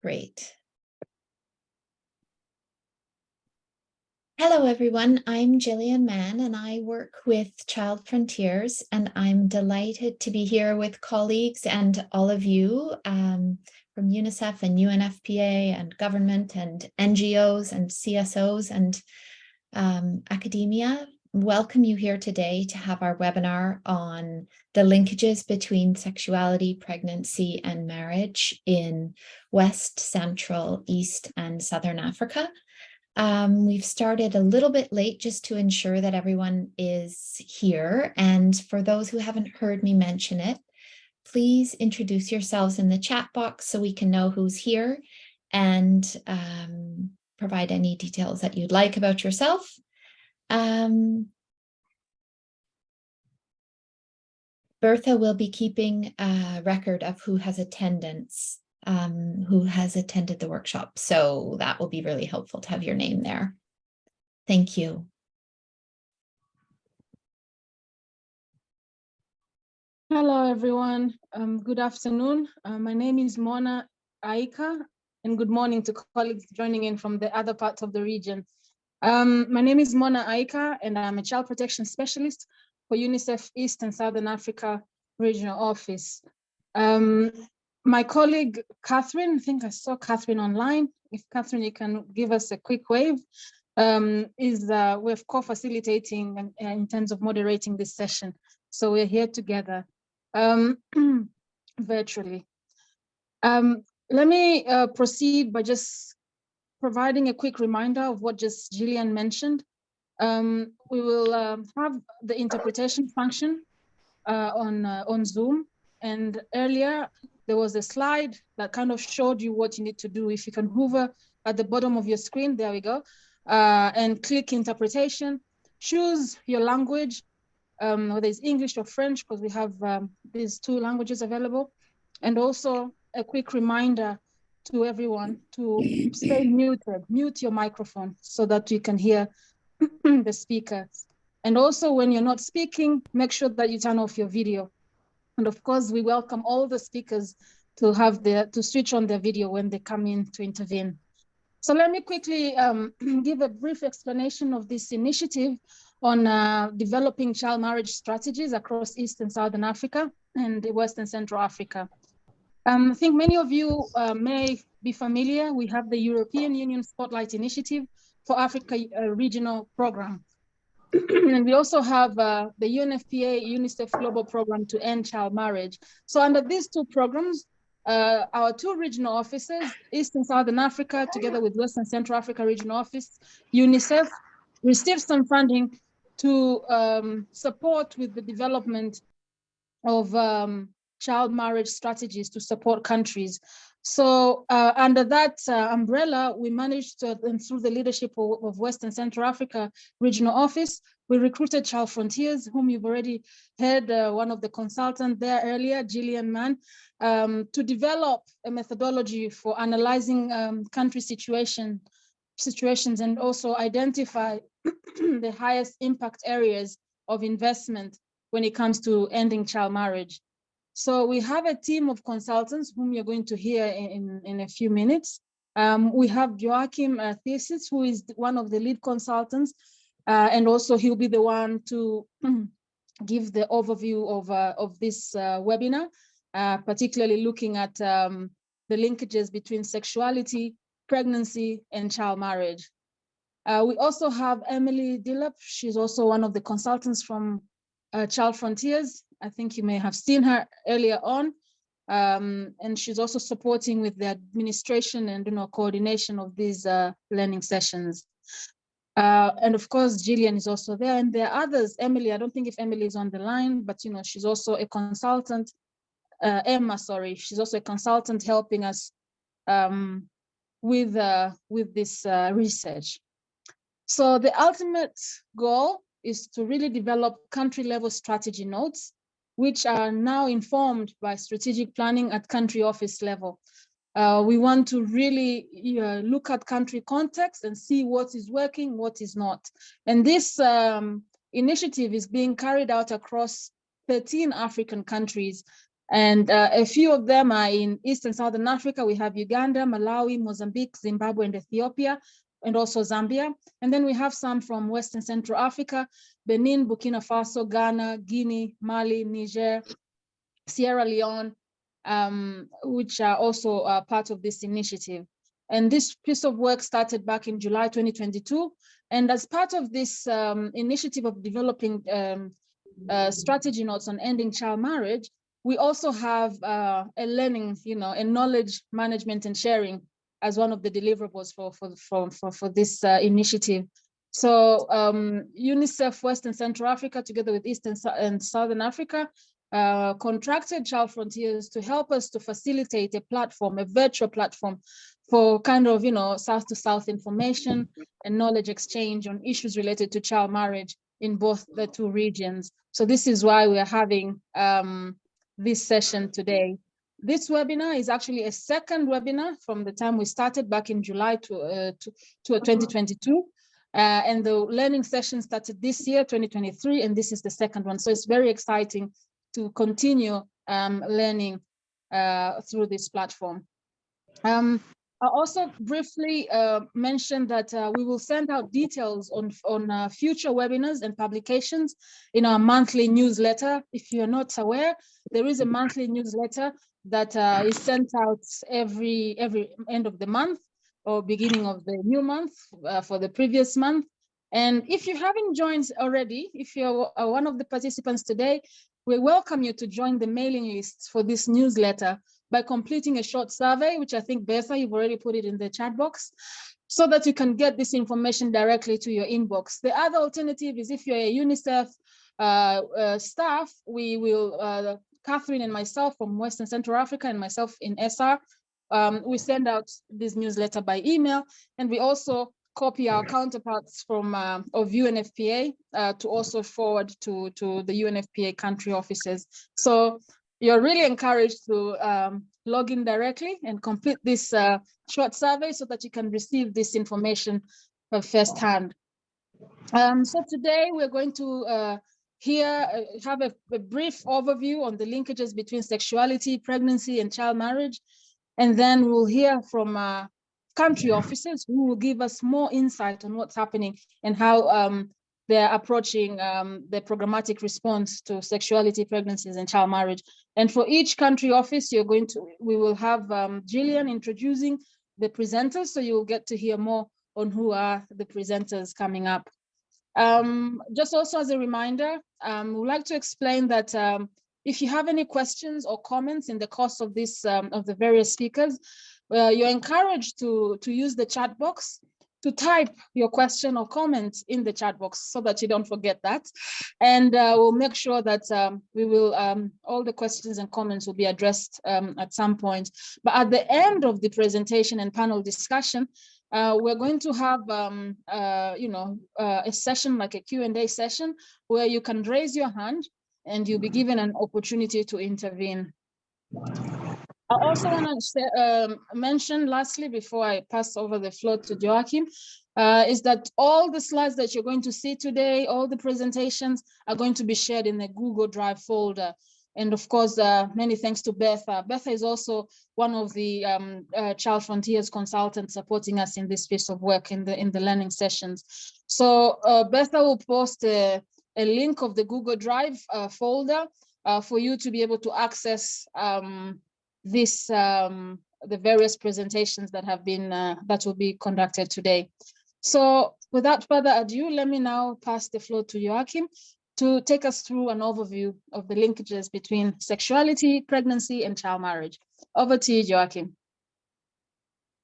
Great. Hello, everyone. I'm Gillian Mann, and I work with Child Frontiers, and I'm delighted to be here with colleagues and all of you from UNICEF and UNFPA and government and NGOs and CSOs and academia. Welcome you here today to have our webinar on the linkages between sexuality, pregnancy, and marriage in West, Central, East, and Southern Africa. We've started a little bit late just to ensure that everyone is here. And for those who haven't heard me mention it, please introduce yourselves in the chat box so we can know who's here and provide any details that you'd like about yourself. Bertha will be keeping a record of who has attendance, who has attended the workshop. So that will be really helpful to have your name there. Thank you. Hello, everyone. Good afternoon. My name is Mona Aika, and good morning to colleagues joining in from the other parts of the region. My name is Mona Aika, and I'm a child protection specialist for UNICEF East and Southern Africa Regional Office. My colleague, Catherine, I think I saw Catherine online. If Catherine, you can give us a quick wave, we're co-facilitating in terms of moderating this session. So we're here together virtually. Let me proceed by just providing a quick reminder of what just Gillian mentioned. We will have the interpretation function on Zoom. And earlier, there was a slide that kind of showed you what you need to do. If you can hover at the bottom of your screen, there we go, and click interpretation, choose your language, whether it's English or French, because we have these two languages available. And also a quick reminder to everyone to stay muted, mute your microphone so that you can hear the speaker. And also when you're not speaking, make sure that you turn off your video. And of course, we welcome all the speakers to switch on their video when they come in to intervene. So let me quickly give a brief explanation of this initiative on developing child marriage strategies across East and Southern Africa and West and Central Africa. I think many of you may be familiar. We have the European Union Spotlight Initiative for Africa Regional Program. And we also have the UNFPA UNICEF Global Program to End Child Marriage. So under these two programs, our two regional offices, East and Southern Africa, together with West and Central Africa Regional Office, UNICEF, received some funding to support with the development of child marriage strategies to support countries. So under that umbrella, we managed to, and through the leadership of West and Central Africa Regional Office, we recruited Child Frontiers, whom you've already heard one of the consultants there earlier, Gillian Mann, to develop a methodology for analyzing country situations and also identify the highest impact areas of investment when it comes to ending child marriage. So we have a team of consultants whom you're going to hear in a few minutes. We have Joachim Thesis, who is one of the lead consultants, and also he'll be the one to give the overview of this webinar, particularly looking at the linkages between sexuality, pregnancy, and child marriage. We also have Emily Dillop. She's also one of the consultants from Child Frontiers. I think you may have seen her earlier on. And she's also supporting with the administration and coordination of these learning sessions. And of course, Gillian is also there. And there are others. Emily, I don't think if Emily is on the line, but she's also a consultant. Emma, sorry, she's also a consultant helping us with this research. So the ultimate goal is to really develop country-level strategy notes, which are now informed by strategic planning at country office level. We want to really look at country context and see what is working, what is not. And this initiative is being carried out across 13 African countries. And a few of them are in East and Southern Africa. We have Uganda, Malawi, Mozambique, Zimbabwe, and Ethiopia, and also Zambia. And then we have some from West and Central Africa, Benin, Burkina Faso, Ghana, Guinea, Mali, Niger, Sierra Leone, which are also part of this initiative. And this piece of work started back in July 2022. And as part of this initiative of developing strategy notes on ending child marriage, we also have a learning, a knowledge management and sharing as one of the deliverables for this initiative. So UNICEF West and Central Africa, together with East and Southern Africa, contracted Child Frontiers to help us to facilitate a platform, a virtual platform for kind of, south to south information and knowledge exchange on issues related to child marriage in both the two regions. So this is why we are having this session today. This webinar is actually a second webinar from the time we started back in July to 2022. And the learning session started this year, 2023, and this is the second one. So it's very exciting to continue learning through this platform. I also briefly mentioned that we will send out details on future webinars and publications in our monthly newsletter. If you're not aware, there is a monthly newsletter that is sent out every end of the month or beginning of the new month for the previous month. And if you haven't joined already, if you're one of the participants today, we welcome you to join the mailing list for this newsletter by completing a short survey, which I think, Bertha, you've already put it in the chat box, so that you can get this information directly to your inbox. The other alternative is if you're a UNICEF staff, we will, Catherine and myself from West and Central Africa and myself in SR, we send out this newsletter by email, and we also copy our counterparts from of UNFPA to also forward to the UNFPA country offices. So you're really encouraged to log in directly and complete this short survey so that you can receive this information firsthand. So today we're going to have a brief overview on the linkages between sexuality, pregnancy, and child marriage. And then we'll hear from country officers who will give us more insight on what's happening and how they're approaching the programmatic response to sexuality, pregnancies, and child marriage. And for each country office, we will have Gillian introducing the presenters, so you'll get to hear more on who are the presenters coming up. Just also as a reminder, we'd like to explain that if you have any questions or comments in the course of this of the various speakers, you're encouraged to use the chat box, to type your question or comment in the chat box so that you don't forget that. And we'll make sure that we will, all the questions and comments will be addressed at some point. But at the end of the presentation and panel discussion, we're going to have, a session like a Q&A session where you can raise your hand and you'll be given an opportunity to intervene. I also want to mention lastly, before I pass over the floor to Joachim, is that all the slides that you're going to see today, all the presentations are going to be shared in the Google Drive folder. And of course, many thanks to Bertha. Bertha is also one of the Child Frontiers consultants supporting us in this piece of work in the learning sessions. So Bertha will post a link of the Google Drive folder for you to be able to access the various presentations that have been that will be conducted today. So without further ado, let me now pass the floor to Joachim to take us through an overview of the linkages between sexuality, pregnancy, and child marriage. Over to you, Joachim.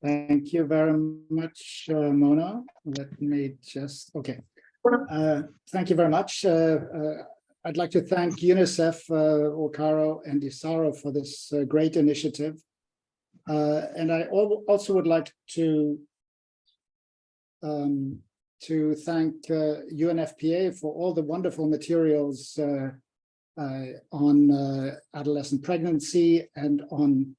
Thank you very much, Mona. Let me just, okay. Thank you very much. I'd like to thank UNICEF, Okaro, and ISARO for this great initiative. And I also would like to thank UNFPA for all the wonderful materials on adolescent pregnancy and on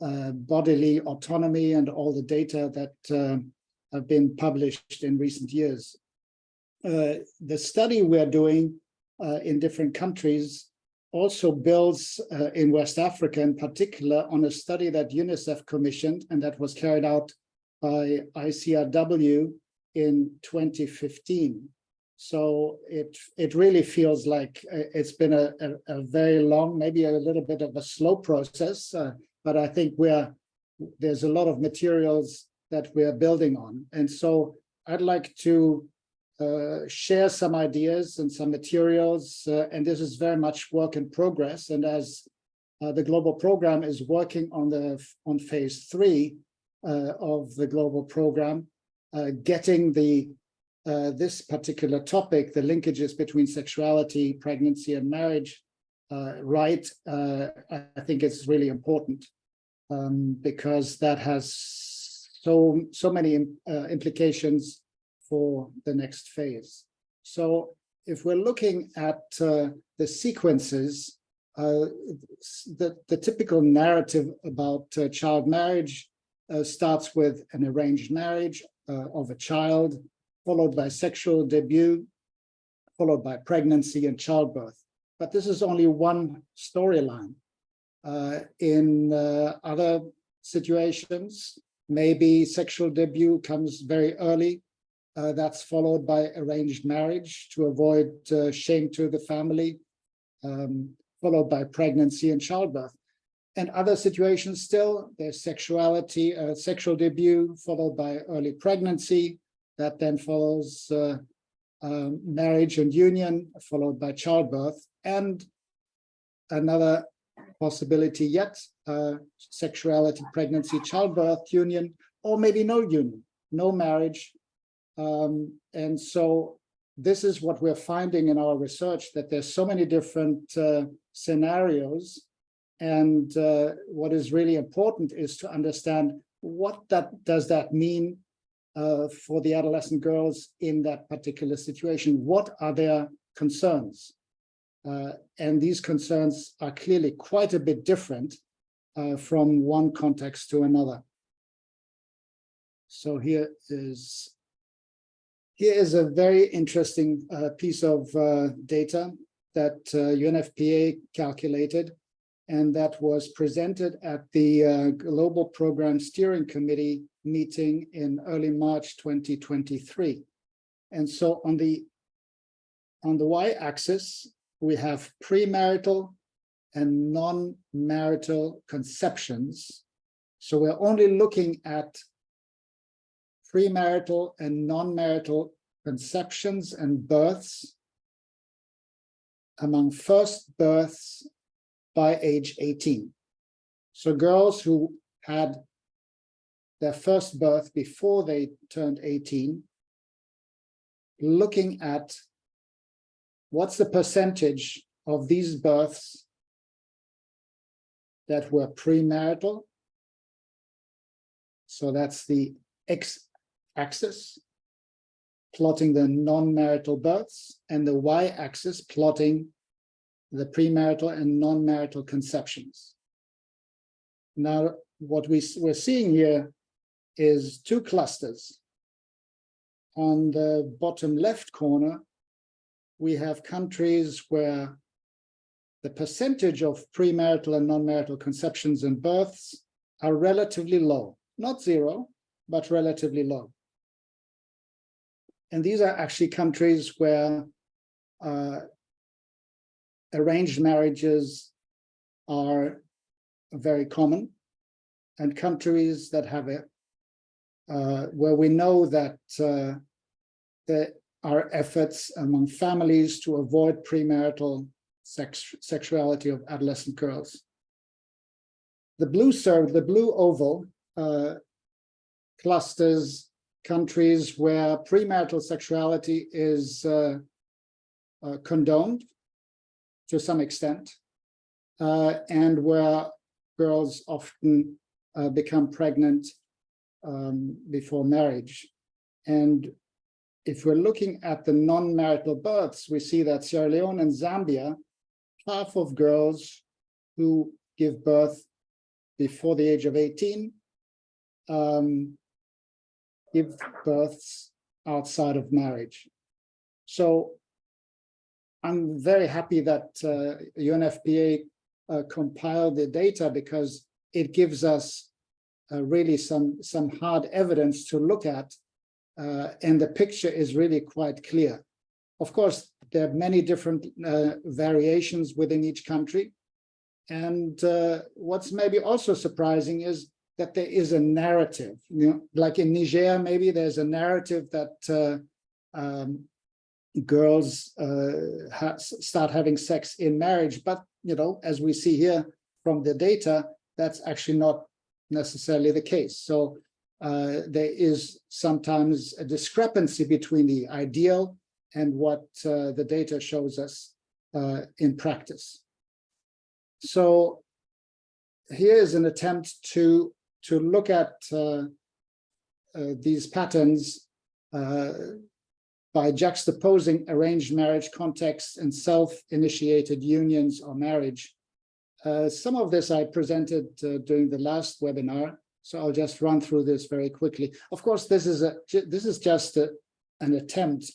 bodily autonomy and all the data that have been published in recent years. The study we're doing in different countries also builds in West Africa in particular on a study that UNICEF commissioned and that was carried out by ICRW in 2015. So it really feels like it's been a very long, maybe a little bit of a slow process, but I think there's a lot of materials that we're building on. And so I'd like to share some ideas and some materials, and this is very much work in progress. And as the global program is working on phase 3 of the global program, getting this particular topic, the linkages between sexuality, pregnancy, and marriage, right, I think it's really important because that has so many implications for the next phase. So if we're looking at the sequences, the typical narrative about child marriage starts with an arranged marriage of a child, followed by sexual debut, followed by pregnancy and childbirth. But this is only one storyline. In other situations, maybe sexual debut comes very early. That's followed by arranged marriage to avoid shame to the family, followed by pregnancy and childbirth. And other situations still, there's sexuality, sexual debut, followed by early pregnancy. That then follows marriage and union, followed by childbirth. And another possibility yet, sexuality, pregnancy, childbirth, union, or maybe no union, no marriage. And so this is what we're finding in our research, that there's so many different scenarios. And what is really important is to understand what does that mean for the adolescent girls in that particular situation. What are their concerns? And these concerns are clearly quite a bit different from one context to another. So here is a very interesting piece of data that UNFPA calculated, and that was presented at the Global Program Steering Committee meeting in early March 2023. And so on the y-axis, we have premarital and non-marital conceptions. So we're only looking at premarital and non-marital conceptions and births among first births by age 18. So girls who had their first birth before they turned 18, looking at what's the percentage of these births that were premarital. So that's the x-axis, plotting the non-marital births, and the y-axis plotting the premarital and non-marital conceptions. Now, what we're seeing here is two clusters. On the bottom left corner, we have countries where the percentage of premarital and non-marital conceptions and births are relatively low, not zero, but relatively low. And these are actually countries where arranged marriages are very common, and countries that have it, where we know that there are efforts among families to avoid premarital sexuality of adolescent girls. The blue oval clusters countries where premarital sexuality is condoned to some extent, and where girls often become pregnant before marriage. And if we're looking at the non-marital births, we see that Sierra Leone and Zambia, half of girls who give birth before the age of 18 give births outside of marriage. So I'm very happy that UNFPA compiled the data, because it gives us really some hard evidence to look at, and the picture is really quite clear. Of course, there are many different variations within each country, and what's maybe also surprising is that there is a narrative. Like in Niger, maybe there's a narrative that girls start having sex in marriage, but as we see here from the data, that's actually not necessarily the case. So there is sometimes a discrepancy between the ideal and what the data shows us in practice. So here is an attempt to look at these patterns by juxtaposing arranged marriage contexts and self-initiated unions or marriage. Some of this I presented during the last webinar, so I'll just run through this very quickly. Of course, this is just an attempt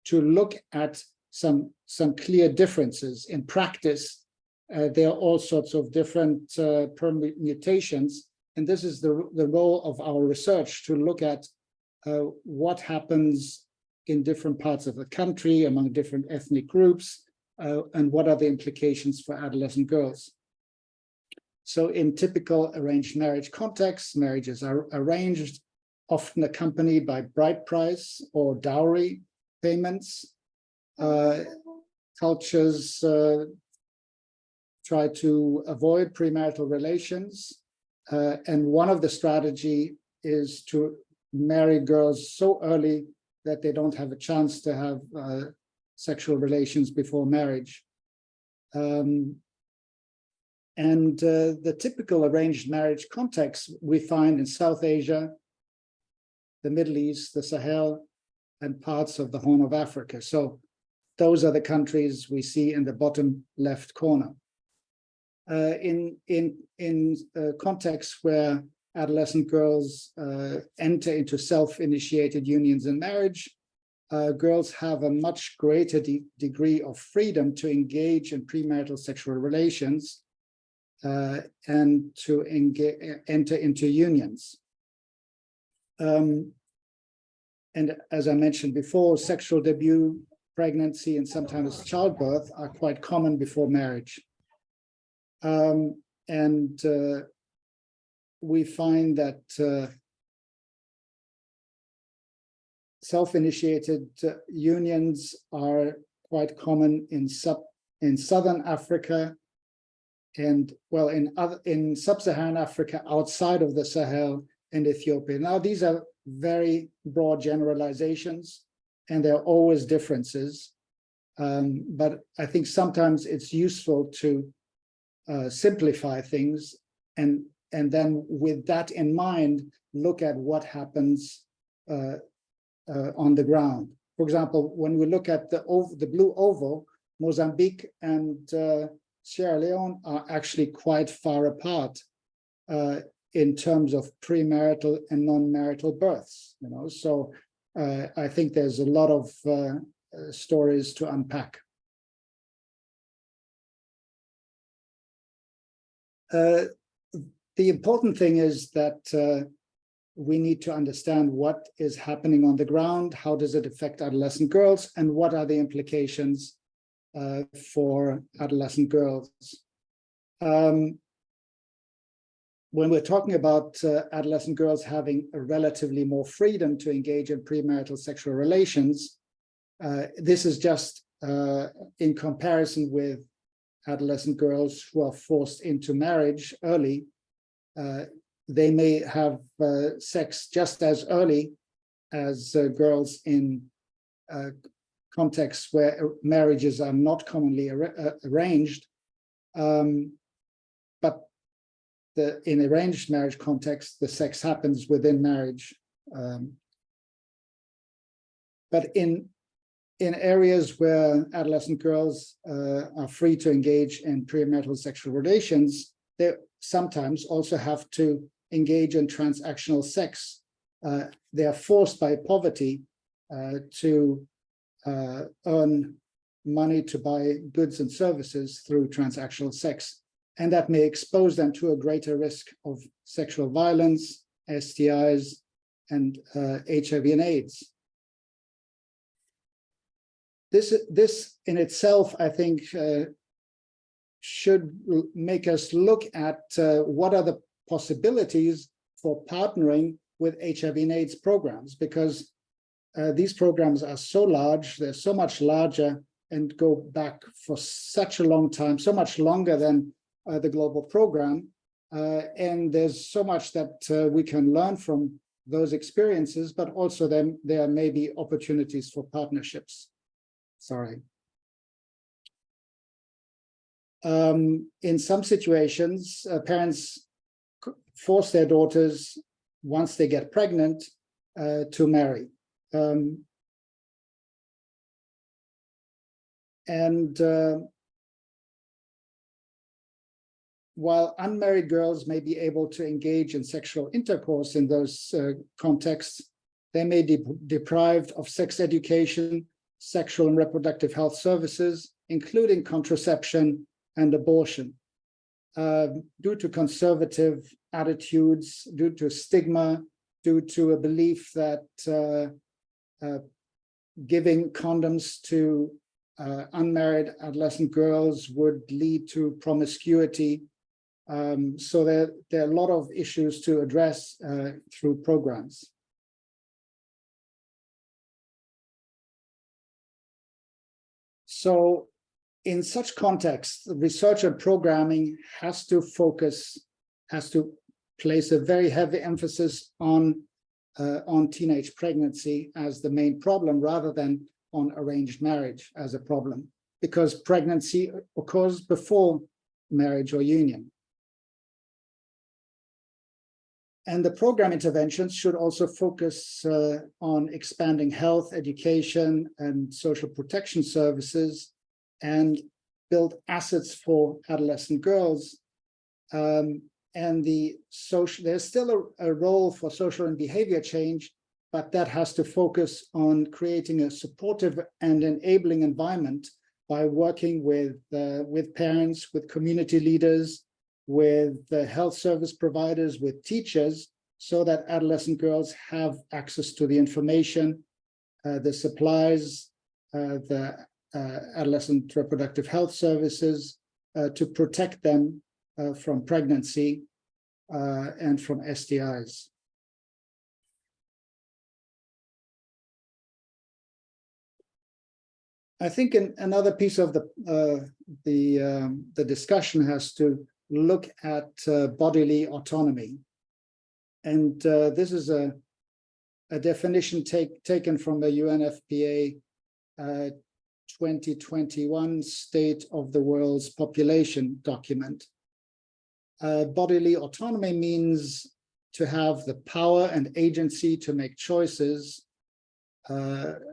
to look at some clear differences. In practice, there are all sorts of different permutations, and this is the role of our research, to look at what happens in different parts of the country, among different ethnic groups, and what are the implications for adolescent girls. So in typical arranged marriage contexts, marriages are arranged, often accompanied by bride price or dowry payments. Cultures try to avoid premarital relations, and one of the strategy is to marry girls so early that they don't have a chance to have sexual relations before marriage. The typical arranged marriage context we find in South Asia, the Middle East, the Sahel, and parts of the Horn of Africa. So those are the countries we see in the bottom left corner. In contexts where adolescent girls enter into self-initiated unions and marriage, girls have a much greater degree of freedom to engage in premarital sexual relations and to enter into unions. And as I mentioned before, sexual debut, pregnancy, and sometimes childbirth are quite common before marriage. We find that self-initiated unions are quite common in Southern Africa, and well, in Sub-Saharan Africa, outside of the Sahel, and Ethiopia. Now, these are very broad generalizations, and there are always differences. But I think sometimes it's useful to simplify things, and then with that in mind, look at what happens on the ground. For example, when we look at the blue oval, Mozambique and Sierra Leone are actually quite far apart in terms of premarital and non-marital births. So I think there's a lot of stories to unpack. The important thing is that we need to understand what is happening on the ground, how does it affect adolescent girls, and what are the implications for adolescent girls. When we're talking about adolescent girls having a relatively more freedom to engage in premarital sexual relations, this is just in comparison with adolescent girls who are forced into marriage early. They may have sex just as early as girls in contexts where marriages are not commonly arranged. But in arranged marriage context, the sex happens within marriage. But in areas where adolescent girls are free to engage in premarital sexual relations, they sometimes also have to engage in transactional sex. They are forced by poverty to earn money to buy goods and services through transactional sex. And that may expose them to a greater risk of sexual violence, STIs, and HIV and AIDS. This in itself, I think, should make us look at what are the possibilities for partnering with HIV and AIDS programs, because these programs are so large, they're so much larger and go back for such a long time, so much longer than the global program. And there's so much that we can learn from those experiences, but also then there may be opportunities for partnerships. Sorry. In some situations, parents force their daughters, once they get pregnant, to marry. While unmarried girls may be able to engage in sexual intercourse in those contexts, they may be deprived of sex education, sexual and reproductive health services, including contraception and abortion, due to conservative attitudes, due to stigma, due to a belief that giving condoms to unmarried adolescent girls would lead to promiscuity. So there are a lot of issues to address through programs. So in such context, research and programming has to place a very heavy emphasis on teenage pregnancy as the main problem, rather than on arranged marriage as a problem, because pregnancy occurs before marriage or union. And the program interventions should also focus on expanding health, education, and social protection services, and build assets for adolescent girls. And there's still a role for social and behavior change, but that has to focus on creating a supportive and enabling environment by working with parents, with community leaders, with the health service providers, with teachers, so that adolescent girls have access to the information, the supplies, the adolescent reproductive health services to protect them from pregnancy and from STIs. I think another piece of the discussion has to look at bodily autonomy. And this is a definition taken from the UNFPA 2021 State of the World's Population document. Bodily autonomy means to have the power and agency to make choices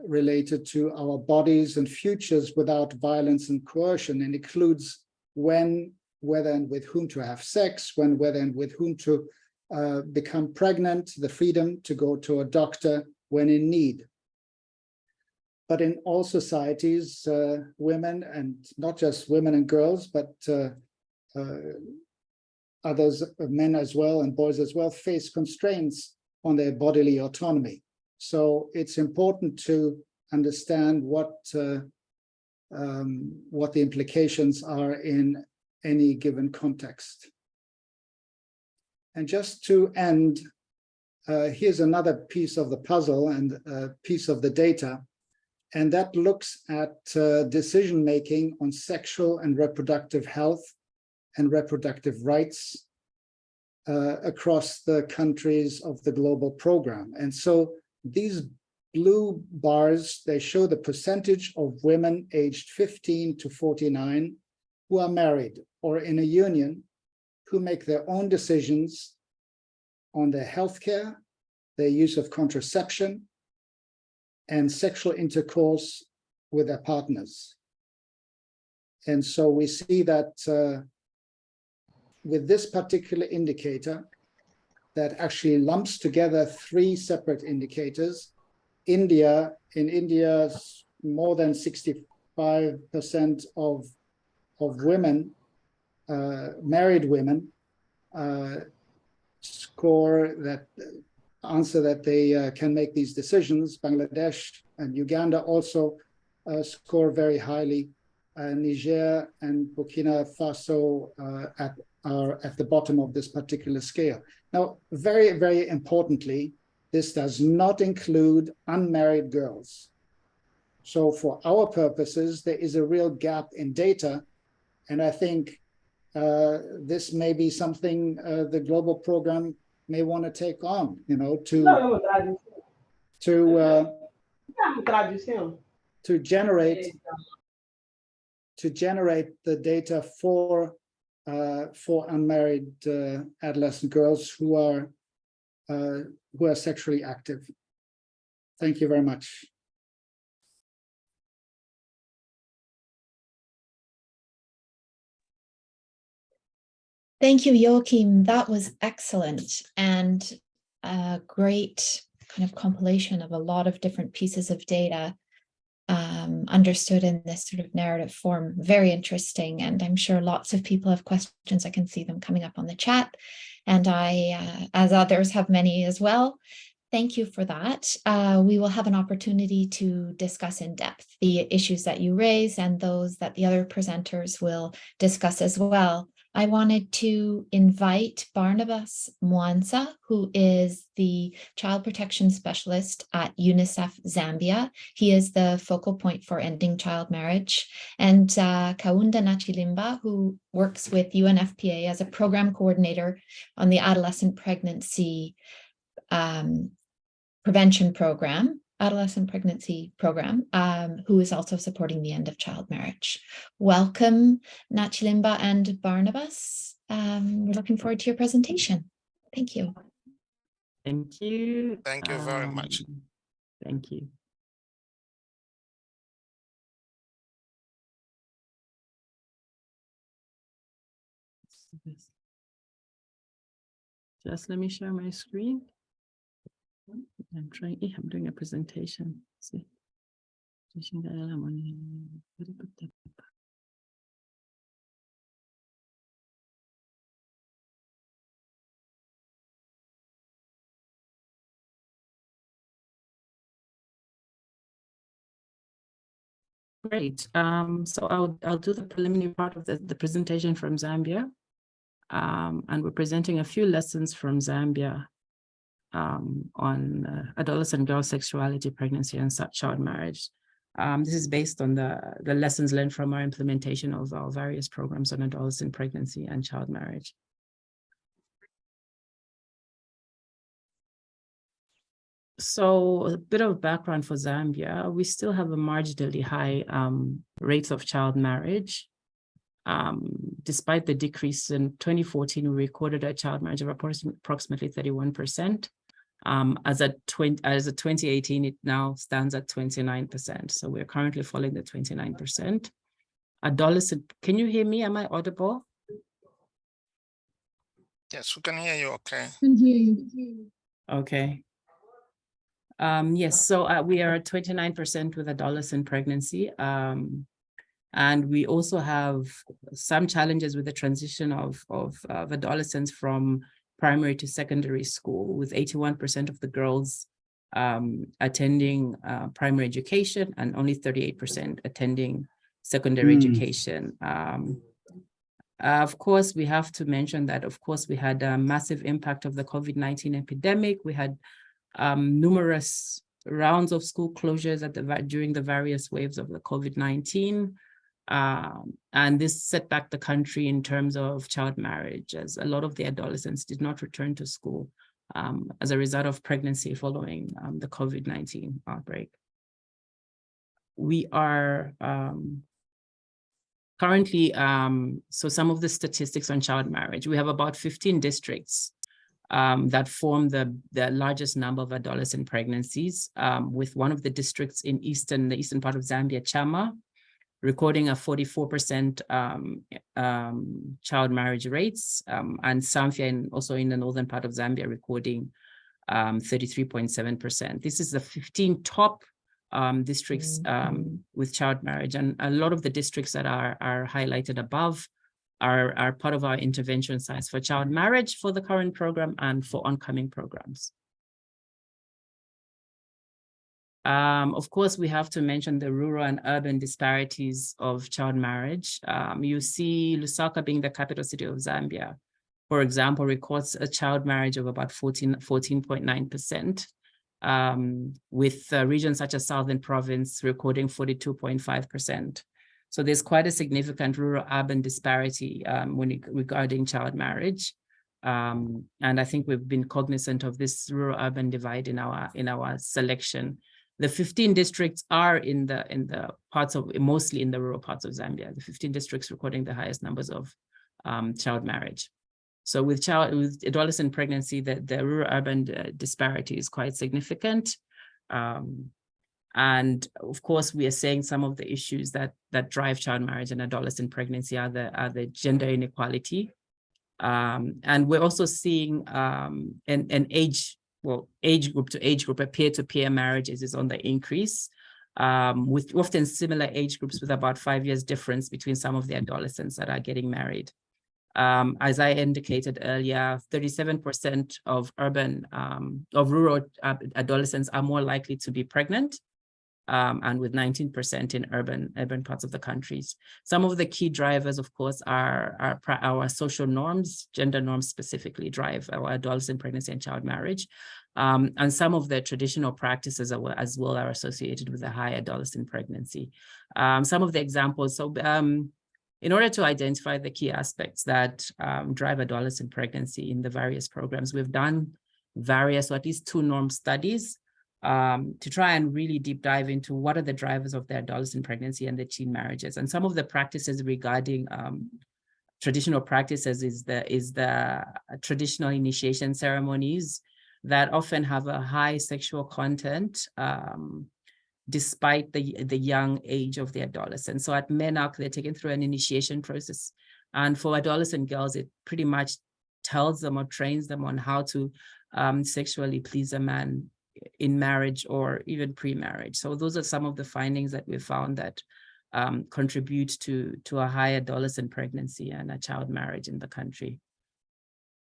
related to our bodies and futures without violence and coercion, and includes when, whether and with whom to have sex, when, whether and with whom to become pregnant, the freedom to go to a doctor when in need. But in all societies, women, and not just women and girls, but others, men as well and boys as well, face constraints on their bodily autonomy. So it's important to understand what the implications are in any given context. And just to end, here's another piece of the puzzle and a piece of the data, and that looks at decision-making on sexual and reproductive health and reproductive rights across the countries of the global program. And so these blue bars, they show the percentage of women aged 15 to 49 who are married or in a union, who make their own decisions on their healthcare, their use of contraception, and sexual intercourse with their partners. And so we see that with this particular indicator that actually lumps together three separate indicators, in India, more than 60% 75% of women, married women, answer that they can make these decisions. Bangladesh and Uganda also score very highly. Niger and Burkina Faso are at the bottom of this particular scale. Now, very, very importantly, this does not include unmarried girls. So for our purposes, there is a real gap in data. And I think this may be something the global program may want to take on, you know, to generate the data for unmarried adolescent girls who are sexually active. Thank you very much. Thank you, Joachim. That was excellent and a great kind of compilation of a lot of different pieces of data understood in this sort of narrative form. Very interesting. And I'm sure lots of people have questions. I can see them coming up on the chat. And I, as others, have many as well. Thank you for that. We will have an opportunity to discuss in depth the issues that you raise and those that the other presenters will discuss as well. I wanted to invite Barnabas Mwanza, who is the Child Protection Specialist at UNICEF Zambia. He is the focal point for ending child marriage. And Kaunda Nachilimba, who works with UNFPA as a program coordinator on the adolescent pregnancy prevention program, adolescent pregnancy program, who is also supporting the end of child marriage. Welcome, Nachilimba and Barnabas. We're looking forward to your presentation. Thank you. Thank you. Thank you very much. Thank you. Just let me share my screen. I'm doing a presentation. See. Great. So I'll do the preliminary part of the presentation from Zambia. And we're presenting a few lessons from Zambia on adolescent girl sexuality, pregnancy, and child marriage. This is based on the lessons learned from our implementation of our various programs on adolescent pregnancy and child marriage. So a bit of background for Zambia, we still have a marginally high rates of child marriage. Despite the decrease in 2014, we recorded a child marriage of approximately 31%. As of 2018, it now stands at 29%. So we're currently falling the 29%. Adolescent, can you hear me? Am I audible? Yes, we can hear you okay. Can hear you. Okay. Yes, so we are at 29% with adolescent pregnancy. And we also have some challenges with the transition of adolescents from primary to secondary school, with 81% of the girls attending primary education and only 38% attending secondary education. Of course, we have to mention that, of course, we had a massive impact of the COVID-19 epidemic. We had numerous rounds of school closures during the various waves of the COVID-19. And this set back the country in terms of child marriage, as a lot of the adolescents did not return to school as a result of pregnancy following the COVID-19 outbreak. We are currently, so some of the statistics on child marriage, we have about 15 districts that form the largest number of adolescent pregnancies, with one of the districts in the eastern part of Zambia, Chama, recording a 44% child marriage rates, and Samfya, also in the northern part of Zambia, recording 33.7%. This is the 15 top districts with child marriage. And a lot of the districts that are highlighted above are part of our intervention sites for child marriage for the current program and for oncoming programs. Of course, we have to mention the rural and urban disparities of child marriage. You see Lusaka being the capital city of Zambia, for example, records a child marriage of about 14.9%, with regions such as Southern Province recording 42.5%. So there's quite a significant rural-urban disparity regarding child marriage. And I think we've been cognizant of this rural-urban divide in our selection. The 15 districts are in the parts of, mostly in the rural parts of Zambia, the 15 districts recording the highest numbers of child marriage. So with adolescent pregnancy, the rural-urban disparity is quite significant. And of course, we are saying some of the issues that drive child marriage and adolescent pregnancy are the gender inequality. And we're also seeing an age group to age group, peer-to-peer marriages is on the increase, with often similar age groups with about 5 years difference between some of the adolescents that are getting married. As I indicated earlier, 37% of rural adolescents are more likely to be pregnant, and with 19% in urban parts of the countries. Some of the key drivers, of course, are our social norms, gender norms specifically drive our adolescent pregnancy and child marriage. And some of the traditional practices as well are associated with a high adolescent pregnancy. Some of the examples, so in order to identify the key aspects that drive adolescent pregnancy in the various programs, we've done various, or at least 2 norm studies to try and really deep dive into what are the drivers of the adolescent pregnancy and the teen marriages. And some of the practices regarding traditional practices is the traditional initiation ceremonies that often have a high sexual content, despite the young age of the adolescent. So at MENAC, they're taken through an initiation process. And for adolescent girls, it pretty much tells them or trains them on how to sexually please a man in marriage or even pre-marriage. So those are some of the findings that we found that contribute to a high adolescent pregnancy and a child marriage in the country.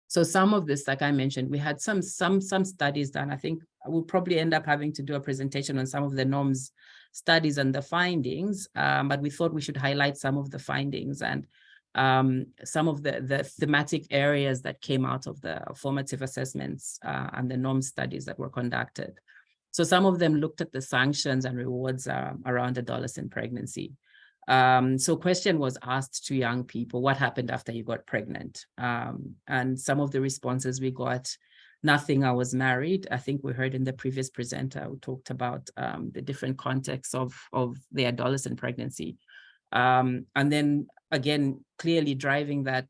So some of this, like I mentioned, we had some studies done. I think we'll probably end up having to do a presentation on some of the norms studies and the findings, but we thought we should highlight some of the findings and some of the thematic areas that came out of the formative assessments and the norm studies that were conducted. So some of them looked at the sanctions and rewards around adolescent pregnancy. So question was asked to young people, what happened after you got pregnant? And some of the responses we got, nothing, I was married. I think we heard in the previous presenter who talked about the different contexts of the adolescent pregnancy. And then again, clearly driving that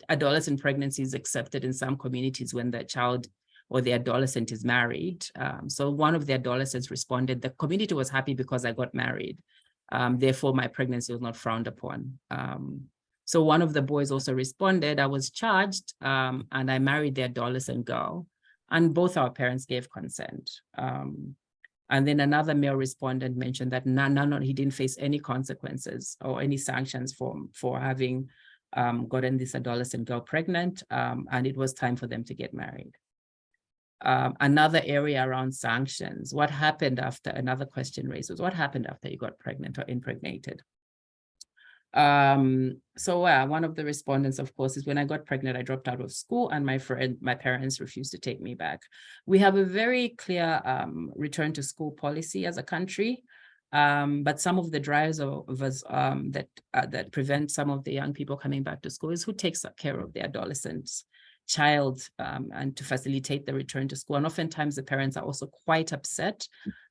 adolescent pregnancy is accepted in some communities when the child or the adolescent is married. So one of the adolescents responded, the community was happy because I got married. Therefore, my pregnancy was not frowned upon. So one of the boys also responded, I was charged and I married the adolescent girl, and both our parents gave consent. And then another male respondent mentioned that he didn't face any consequences or any sanctions for having gotten this adolescent girl pregnant, and it was time for them to get married. Another area around sanctions, what happened after, another question raised was, what happened after you got pregnant or impregnated? So one of the respondents, of course, is when I got pregnant, I dropped out of school and my parents refused to take me back. We have a very clear return to school policy as a country, but some of the drivers that prevent some of the young people coming back to school is who takes care of the adolescents child and to facilitate the return to school. And oftentimes the parents are also quite upset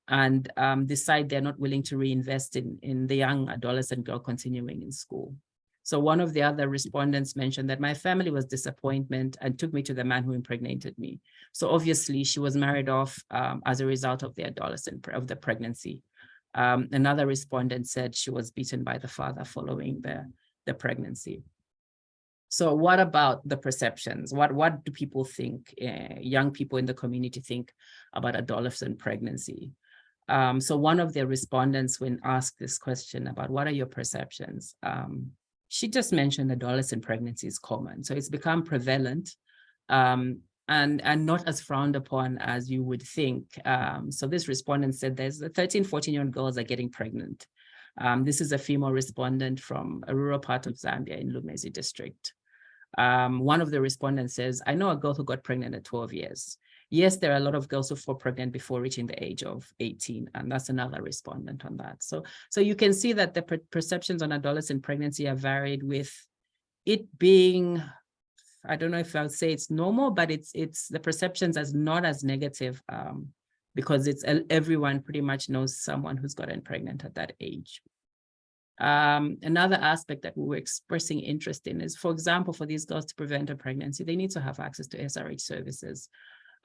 and decide they're not willing to reinvest in the young adolescent girl continuing in school. So one of the other respondents mentioned that my family was disappointed and took me to the man who impregnated me. So obviously she was married off as a result of the pregnancy. Another respondent said she was beaten by the father following the pregnancy. So what about the perceptions? What do people think, young people in the community think about adolescent pregnancy? So one of the respondents, when asked this question about what are your perceptions, she just mentioned adolescent pregnancy is common. So it's become prevalent and not as frowned upon as you would think. So this respondent said there's 13, 14-year-old girls are getting pregnant. This is a female respondent from a rural part of Zambia in Lumezi district. One of the respondents says, I know a girl who got pregnant at 12 years. Yes, there are a lot of girls who fall pregnant before reaching the age of 18, and that's another respondent on that. So you can see that the perceptions on adolescent pregnancy are varied, with it being, I don't know if I would say it's normal, but it's the perceptions as not as negative because it's everyone pretty much knows someone who's gotten pregnant at that age. Another aspect that we were expressing interest in is, for example, for these girls to prevent a pregnancy, they need to have access to SRH services.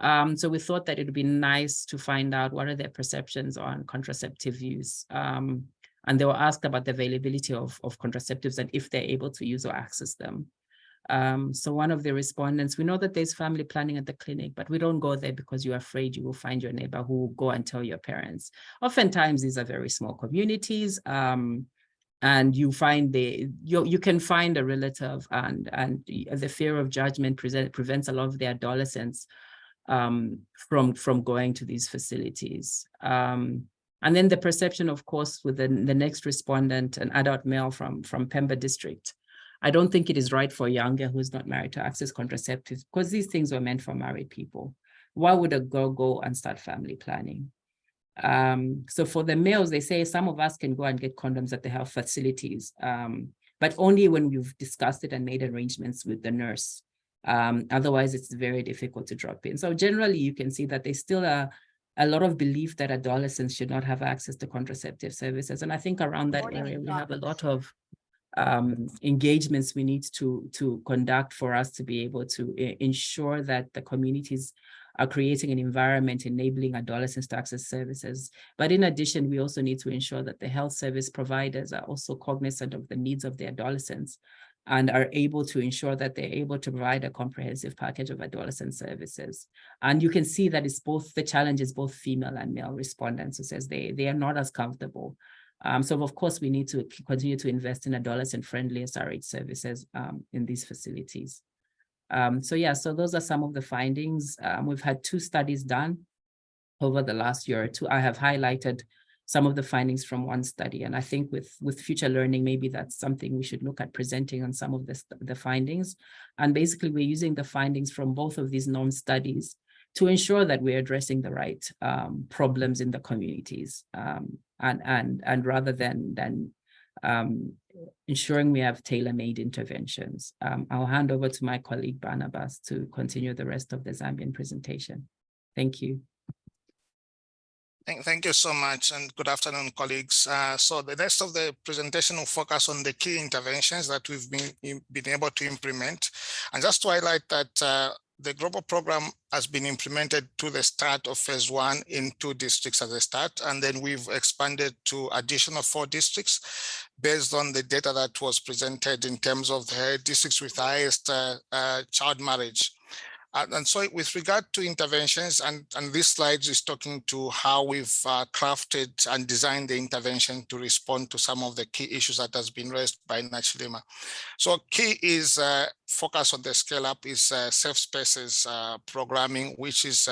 So we thought that it would be nice to find out what are their perceptions on contraceptive use. And they were asked about the availability of contraceptives and if they're able to use or access them. So one of the respondents, we know that there's family planning at the clinic, but we don't go there because you're afraid you will find your neighbor who will go and tell your parents. Oftentimes, these are very small communities. And you find you can find a relative, and the fear of judgment prevents a lot of the adolescents from going to these facilities. And then the perception, of course, with the next respondent, an adult male from Pemba district. I don't think it is right for a young girl who's not married to access contraceptives, because these things were meant for married people. Why would a girl go and start family planning? So for the males, they say some of us can go and get condoms at the health facilities, but only when we've discussed it and made arrangements with the nurse. Otherwise, it's very difficult to drop in. So generally, you can see that there's still a lot of belief that adolescents should not have access to contraceptive services. And I think around that area, we have a lot of engagements we need to conduct for us to be able to ensure that the communities are creating an environment enabling adolescents to access services. But in addition, we also need to ensure that the health service providers are also cognizant of the needs of the adolescents and are able to ensure that they're able to provide a comprehensive package of adolescent services. And you can see that it's both, the challenge is both female and male respondents who says they are not as comfortable. So of course, we need to continue to invest in adolescent-friendly SRH services in these facilities. So those are some of the findings. We've had 2 studies done over the last year or 2. I have highlighted some of the findings from one study, and I think with future learning, maybe that's something we should look at presenting on some of the findings. And basically, we're using the findings from both of these known studies to ensure that we're addressing the right problems in the communities, and rather than ensuring we have tailor-made interventions. I'll hand over to my colleague Barnabas to continue the rest of the Zambian presentation. Thank you. Thank you so much, and good afternoon, colleagues. So the rest of the presentation will focus on the key interventions that we've been able to implement. And just to highlight that the global program has been implemented to the start of phase 1 in 2 districts at the start, and then we've expanded to additional 4 districts based on the data that was presented in terms of the districts with the highest child marriage. And so with regard to interventions, and this slide is talking to how we've crafted and designed the intervention to respond to some of the key issues that has been raised by Nachilima. So key is focus on the scale up is safe spaces programming, which is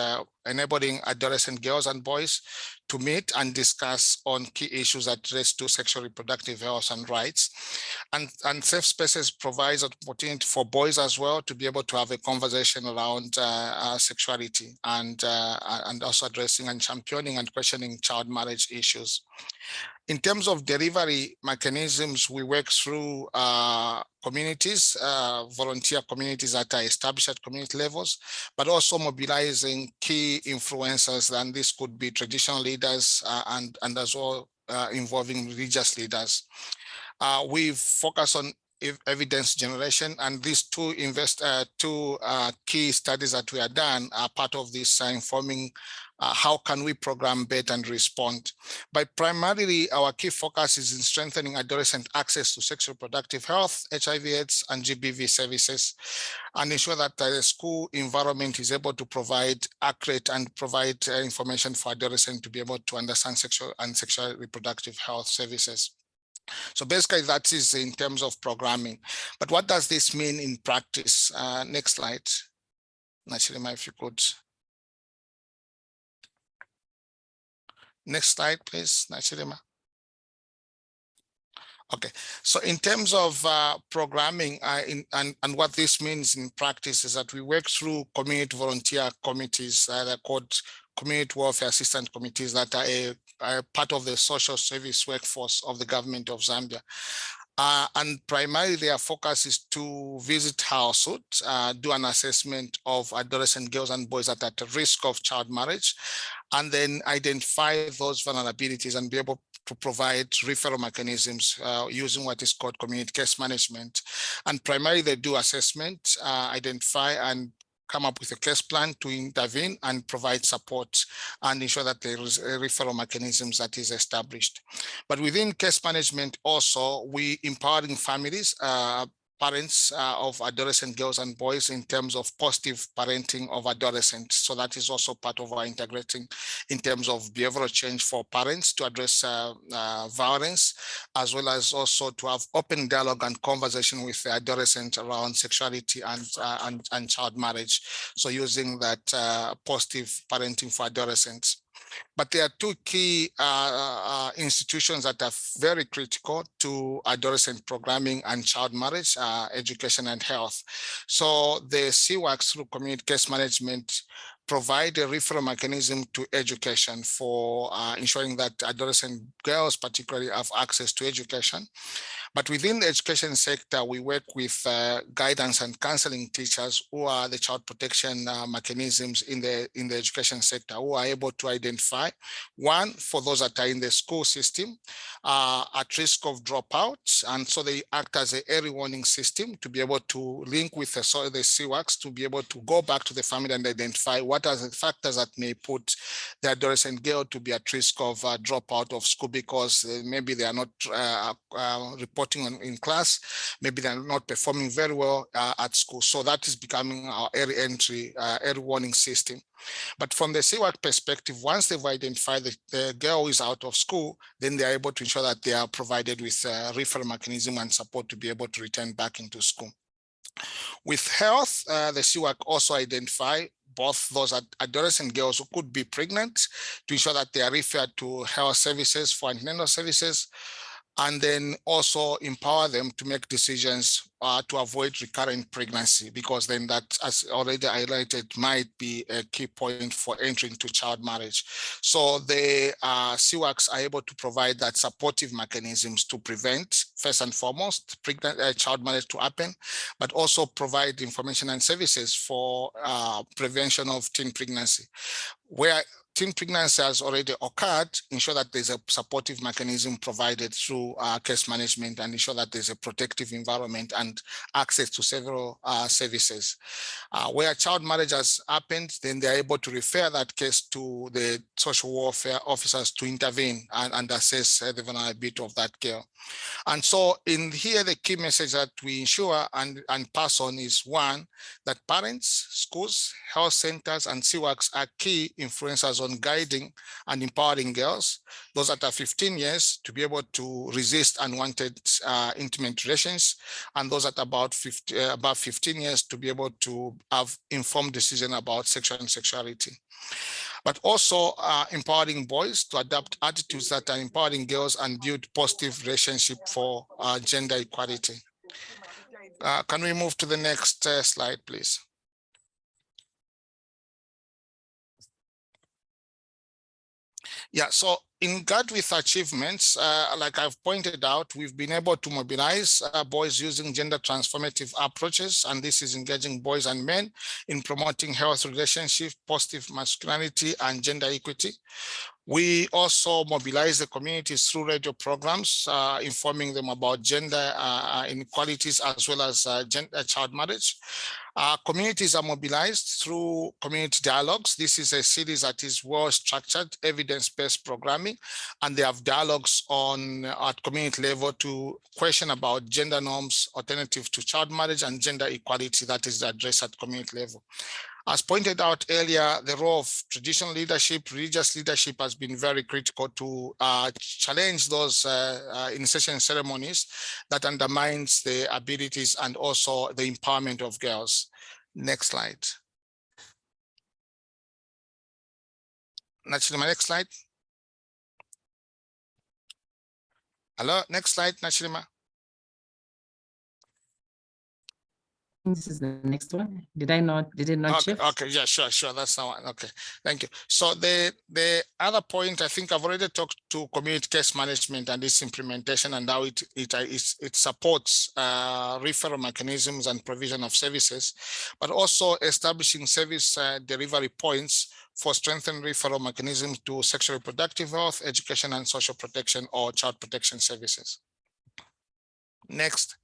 enabling adolescent girls and boys to meet and discuss on key issues that relate to sexual reproductive health and rights. And safe spaces provides an opportunity for boys as well to be able to have a conversation around sexuality and also addressing and championing and questioning child marriage issues. In terms of delivery mechanisms, we work through communities, volunteer communities that are established at community levels, but also mobilizing key influencers, and this could be traditional leaders and as well involving religious leaders. We've focused on evidence generation, and these two key studies that we are done are part of this informing how can we program better and respond. But primarily, our key focus is in strengthening adolescent access to sexual reproductive health, HIV/AIDS, and GBV services, and ensure that the school environment is able to provide accurate and provide information for adolescents to be able to understand sexual and sexual reproductive health services. So basically, that is in terms of programming. But what does this mean in practice? Next slide. Nachirima, if you could. Next slide, please, Nachirima. Okay, so in terms of programming and what this means in practice is that we work through community volunteer committees that are called community welfare assistant committees that are part of the social service workforce of the government of Zambia. And primarily their focus is to visit households, do an assessment of adolescent girls and boys that are at risk of child marriage, and then identify those vulnerabilities and be able to provide referral mechanisms using what is called community case management. And primarily they do assessment, identify and come up with a case plan to intervene and provide support and ensure that there is a referral mechanisms that is established. But within case management also, we empowering families, parents of adolescent girls and boys in terms of positive parenting of adolescents. So that is also part of our integrating in terms of behavioral change for parents to address violence, as well as also to have open dialogue and conversation with the adolescent around sexuality and child marriage. So using that positive parenting for adolescents. But there are two key institutions that are very critical to adolescent programming and child marriage, education and health. So the CWACs through community case management provide a referral mechanism to education for ensuring that adolescent girls particularly have access to education. But within the education sector, we work with guidance and counseling teachers who are the child protection mechanisms in the education sector, who are able to identify, one, for those that are in the school system at risk of dropouts. And so they act as an early warning system to be able to link with the CWACs to be able to go back to the family and identify what are the factors that may put the adolescent girl to be at risk of dropout of school because maybe they are not reporting in class, maybe they're not performing very well at school. So that is becoming our early entry, early warning system. But from the CWAC perspective, once they've identified the girl is out of school, then they're able to ensure that they are provided with a referral mechanism and support to be able to return back into school. With health, the CWAC also identify both those adolescent girls who could be pregnant to ensure that they are referred to health services for antenatal services, and then also empower them to make decisions to avoid recurrent pregnancy, because then that, as already highlighted, might be a key point for entering to child marriage. So the CWACs are able to provide that supportive mechanisms to prevent, first and foremost, child marriage to happen, but also provide information and services for prevention of teen pregnancy. Where teen pregnancy has already occurred, ensure that there's a supportive mechanism provided through case management and ensure that there's a protective environment and access to several services. Where child marriage has happened, then they're able to refer that case to the social welfare officers to intervene and assess the vulnerability of that girl. And so in here, the key message that we ensure and pass on is, one, that parents, schools, health centers, and CWACs are key influencers on guiding and empowering girls, those that are 15 years, to be able to resist unwanted intimate relations, and those at about 15 years to be able to have informed decision about sexual and sexuality. But also empowering boys to adopt attitudes that are empowering girls and build positive relationship for gender equality. Can we move to the next slide, please? Yeah, so in regard with achievements, like I've pointed out, we've been able to mobilize boys using gender transformative approaches, and this is engaging boys and men in promoting health relationship, positive masculinity, and gender equity. We also mobilize the communities through radio programs, informing them about gender inequalities as well as child marriage. Communities are mobilized through community dialogues. This is a series that is well structured, evidence-based programming, and they have dialogues at community level to question about gender norms, alternative to child marriage, and gender equality that is addressed at community level. As pointed out earlier, the role of traditional leadership, religious leadership has been very critical to challenge those initiation ceremonies that undermines the abilities and also the empowerment of girls. Next slide. Nachilima, next slide. Hello, next slide, Nachilima. This is the next one. Did it not Okay, shift? okay, yeah, sure, that's the one. Okay, thank you. So the other point, I think I've already talked to community case management and its implementation and how it supports referral mechanisms and provision of services, but also establishing service delivery points for strengthened referral mechanisms to sexual reproductive health, education and social protection or child protection services. Next.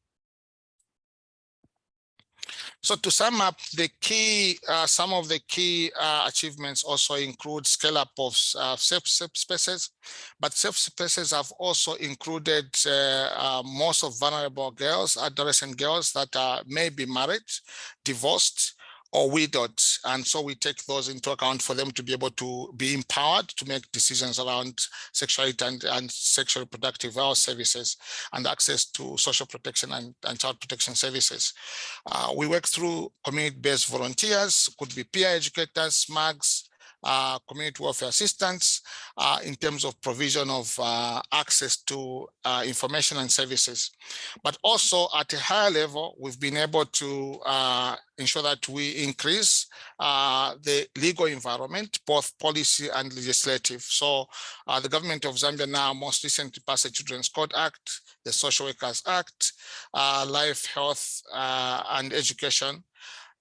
So to sum up, some of the key achievements also include scale up of safe spaces, but safe spaces have also included most of vulnerable girls, adolescent girls that may be married, divorced, or widowed. And so we take those into account for them to be able to be empowered to make decisions around sexuality and sexual reproductive health services and access to social protection and child protection services. We work through community-based volunteers, could be peer educators, SMAGs, community welfare assistants in terms of provision of access to information and services. But also at a higher level, we've been able to ensure that we increase the legal environment, both policy and legislative. So the government of Zambia now most recently passed the Children's Code Act, the Social Workers Act, Life, Health and Education,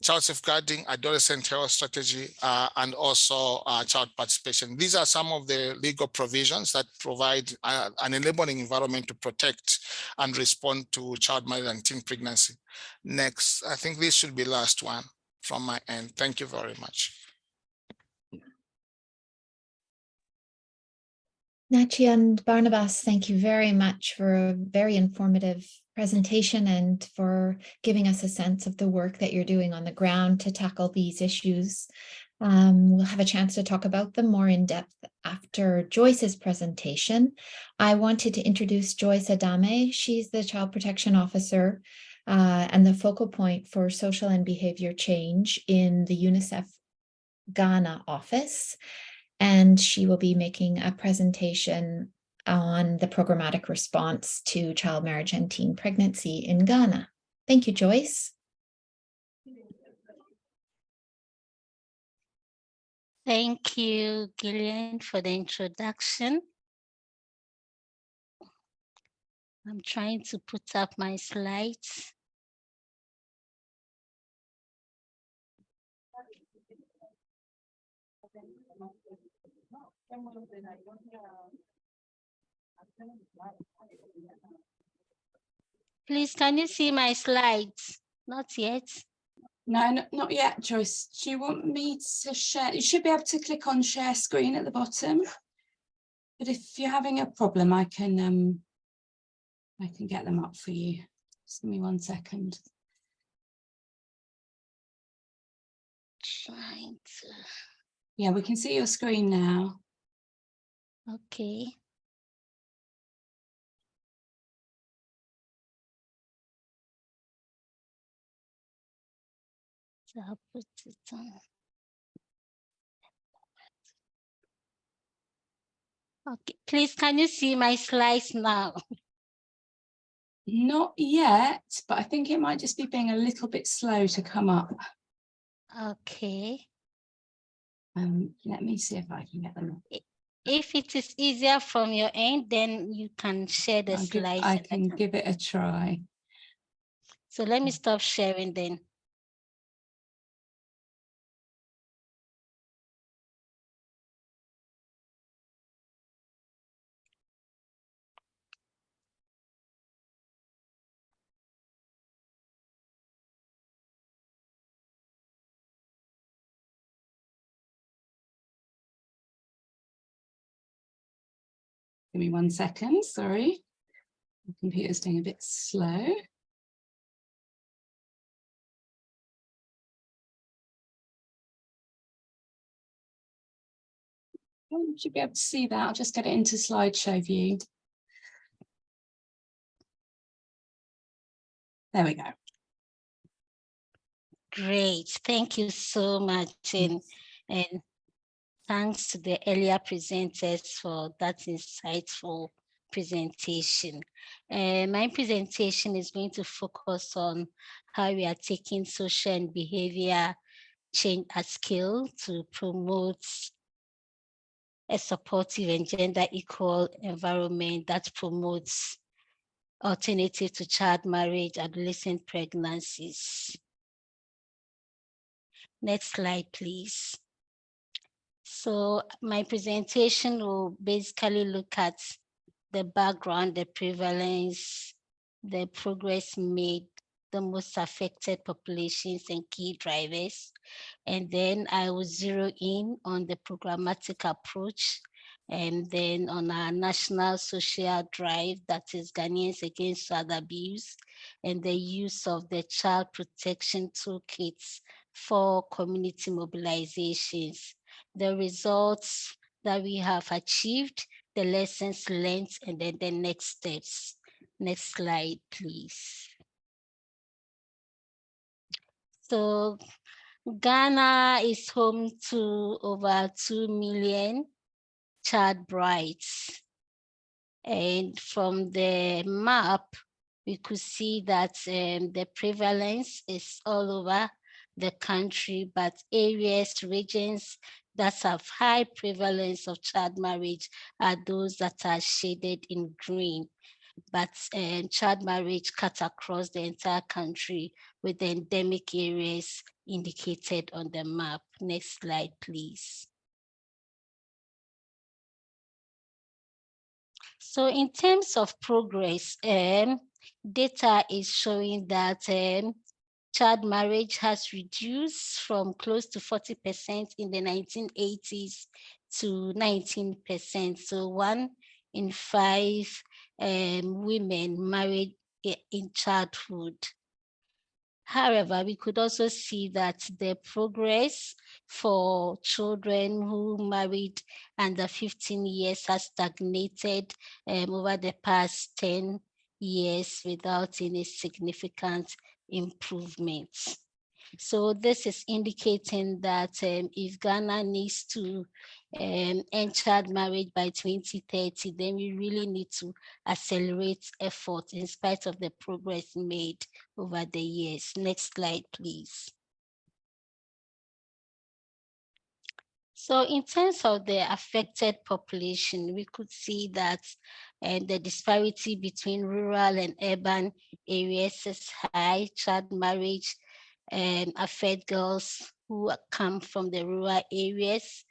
child safeguarding, adolescent health strategy, and also child participation. These are some of the legal provisions that provide an enabling environment to protect and respond to child marriage and teen pregnancy. Next, I think this should be last one from my end. Thank you very much. Nachi and Barnabas, thank you very much for a very informative presentation and for giving us a sense of the work that you're doing on the ground to tackle these issues. We'll have a chance to talk about them more in depth after Joyce's presentation. I wanted to introduce Joyce Adame. She's the Child Protection Officer and the focal point for social and behavior change in the UNICEF Ghana office. And she will be making a presentation on the programmatic response to child marriage and teen pregnancy in Ghana. Thank you, Joyce. Thank you, Gillian, for the introduction. I'm trying to put up my slides. Please, can you see my slides? Not yet. No, not yet, Joyce. Do you want me to share? You should be able to click on share screen at the bottom. But if you're having a problem, I can get them up for you. Just give me 1 second. Trying to. Yeah, we can see your screen now. Okay. So I'll put it on. Okay, please, can you see my slides now? Not yet, but I think it might just be being a little bit slow to come up. Okay. Let me see if I can get them. If it is easier from your end, then you can share the slides. I can give it a try. So let me stop sharing then. Give me 1 second, sorry. The computer's being a bit slow. You should be able to see that. I'll just get it into slideshow view. There we go. Great, thank you so much. And thanks to the earlier presenters for that insightful presentation. My presentation is going to focus on how we are taking social and behavior change at scale to promote a supportive and gender equal environment that promotes alternative to child marriage, adolescent pregnancies. Next slide, please. So my presentation will basically look at the background, the prevalence, the progress made, the most affected populations and key drivers. And then I will zero in on the programmatic approach, and then on our national social drive, that is Ghanaians Against Child Abuse, and the use of the child protection toolkits for community mobilizations, the results that we have achieved, the lessons learned, and then the next steps. Next slide, please. So Ghana is home to over 2 million child brides. And from the map, we could see that the prevalence is all over the country, but areas, regions that have high prevalence of child marriage are those that are shaded in green. But child marriage cut across the entire country with the endemic areas indicated on the map. Next slide, please. So in terms of progress, data is showing that child marriage has reduced from close to 40% in the 1980s to 19%. So 1 in 5 women married in childhood. However, we could also see that the progress for children who married under 15 years has stagnated over the past 10 years without any significant improvements. So this is indicating that if Ghana needs to end child marriage by 2030, then we really need to accelerate efforts in spite of the progress made over the years. Next slide, please. So in terms of the affected population, we could see that the disparity between rural and urban areas is high. Child marriage affect girls who come from the rural areas,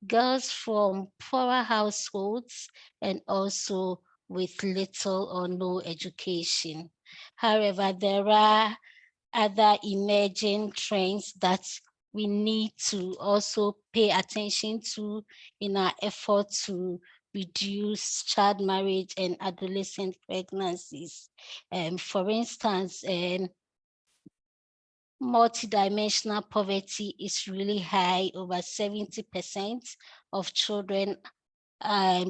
girls from poorer households, and also with little or no education. However, there are other emerging trends that we need to also pay attention to in our effort to reduce child marriage and adolescent pregnancies. For instance, multidimensional poverty is really high. Over 70% of children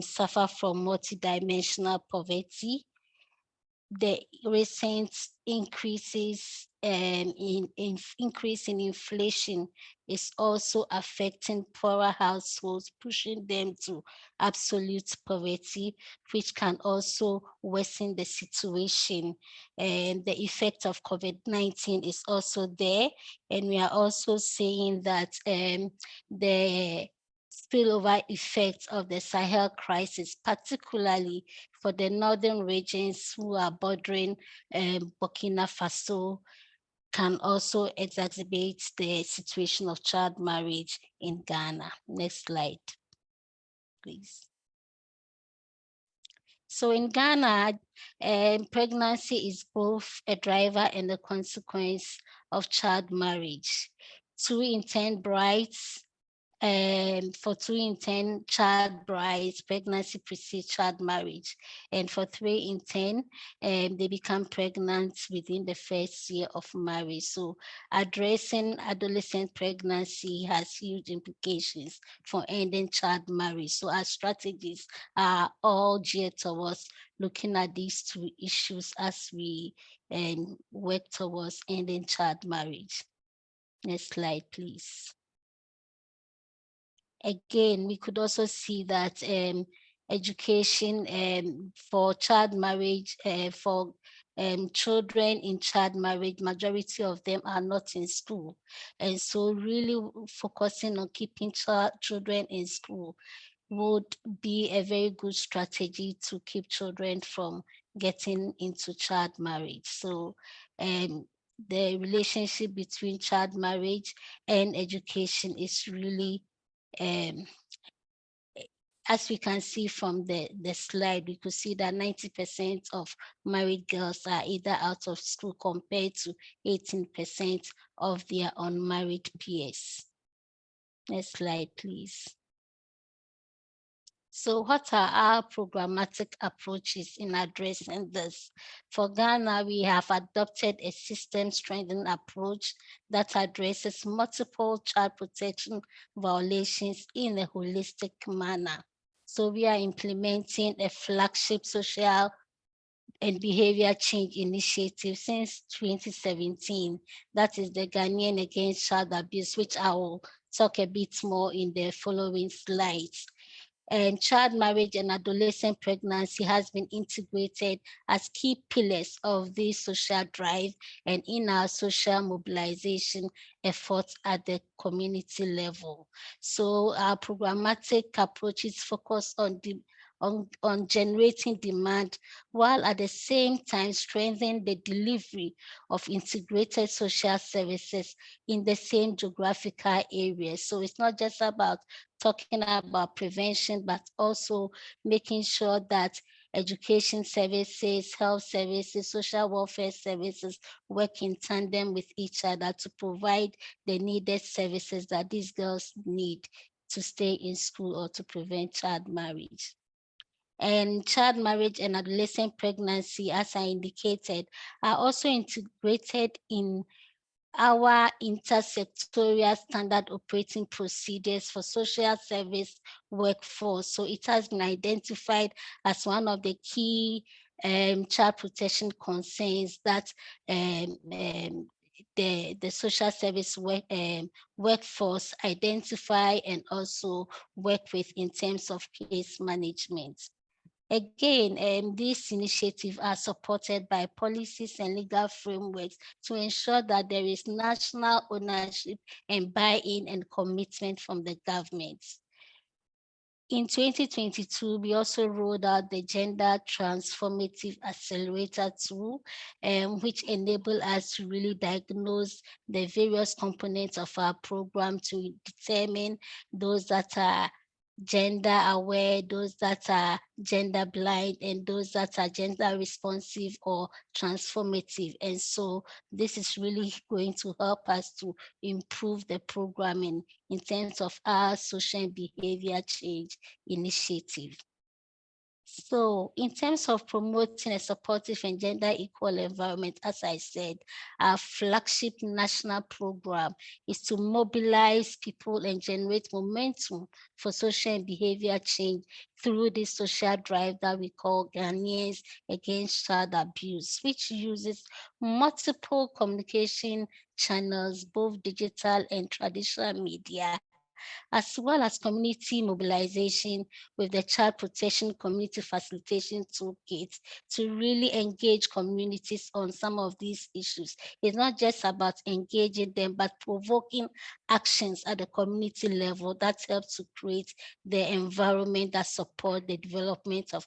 suffer from multidimensional poverty. The recent increases in increase in inflation is also affecting poorer households, pushing them to absolute poverty, which can also worsen the situation. And the effect of COVID-19 is also there. And we are also saying that the spillover effects of the Sahel crisis, particularly for the northern regions who are bordering Burkina Faso, can also exacerbate the situation of child marriage in Ghana. Next slide, please. So in Ghana, pregnancy is both a driver and a consequence of child marriage. 2 in 10 brides For 2 in 10 child brides, pregnancy precedes child marriage. And for 3 in 10, they become pregnant within the first year of marriage. So addressing adolescent pregnancy has huge implications for ending child marriage. So our strategies are all geared towards looking at these 2 issues as we work towards ending child marriage. Next slide, please. Again, we could also see that education for child marriage, for children in child marriage, majority of them are not in school. And so really focusing on keeping children in school would be a very good strategy to keep children from getting into child marriage. So the relationship between child marriage and education is really as we can see from the slide, we could see that 90% of married girls are either out of school compared to 18% of their unmarried peers. Next slide, please. So what are our programmatic approaches in addressing this? For Ghana, we have adopted a system strengthening approach that addresses multiple child protection violations in a holistic manner. So we are implementing a flagship social and behavior change initiative since 2017. That is the Ghanaian Against Child Abuse, which I will talk a bit more in the following slides. And child marriage and adolescent pregnancy has been integrated as key pillars of this social drive and in our social mobilization efforts at the community level. So our programmatic approaches focus on generating demand, while at the same time strengthening the delivery of integrated social services in the same geographical areas. So it's not just about talking about prevention, but also making sure that education services, health services, social welfare services work in tandem with each other to provide the needed services that these girls need to stay in school or to prevent child marriage. And child marriage and adolescent pregnancy, as I indicated, are also integrated in our intersectorial standard operating procedures for social service workforce. So it has been identified as one of the key child protection concerns that the social service workforce identify and also work with in terms of case management. Again, these initiatives are supported by policies and legal frameworks to ensure that there is national ownership and buy-in and commitment from the government. In 2022, we also rolled out the Gender Transformative Accelerator tool, which enable us to really diagnose the various components of our program to determine those that are gender aware, those that are gender blind, and those that are gender responsive or transformative. And so this is really going to help us to improve the programming in terms of our social and behavior change initiative. So in terms of promoting a supportive and gender equal environment, as I said, our flagship national program is to mobilize people and generate momentum for social and behavior change through this social drive that we call Ghanaians Against Child Abuse, which uses multiple communication channels, both digital and traditional media, as well as community mobilization with the Child Protection Community Facilitation Toolkit to really engage communities on some of these issues. It's not just about engaging them, but provoking actions at the community level that helps to create the environment that support the development of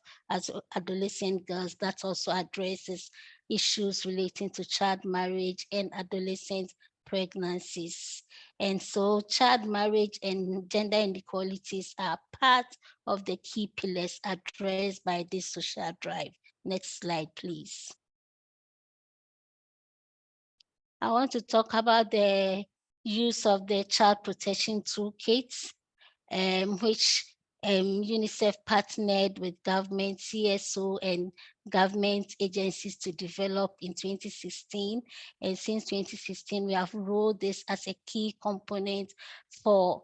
adolescent girls, that also addresses issues relating to child marriage and adolescent pregnancies. And so child marriage and gender inequalities are part of the key pillars addressed by this social drive. Next slide, please. I want to talk about the use of the Child Protection Toolkits. which UNICEF partnered with government, CSO, and government agencies to develop in 2016. And since 2016, we have rolled this as a key component for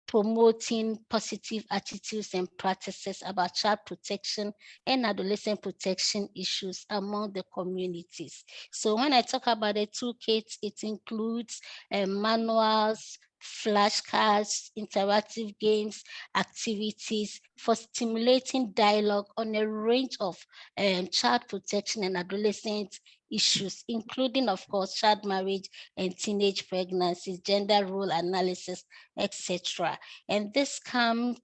promoting positive attitudes and practices about child protection and adolescent protection issues among the communities. So when I talk about the toolkits, it includes manuals, flashcards, interactive games, activities for stimulating dialogue on a range of child protection and adolescent issues, including, of course, child marriage and teenage pregnancies, gender role analysis, etc. And this comes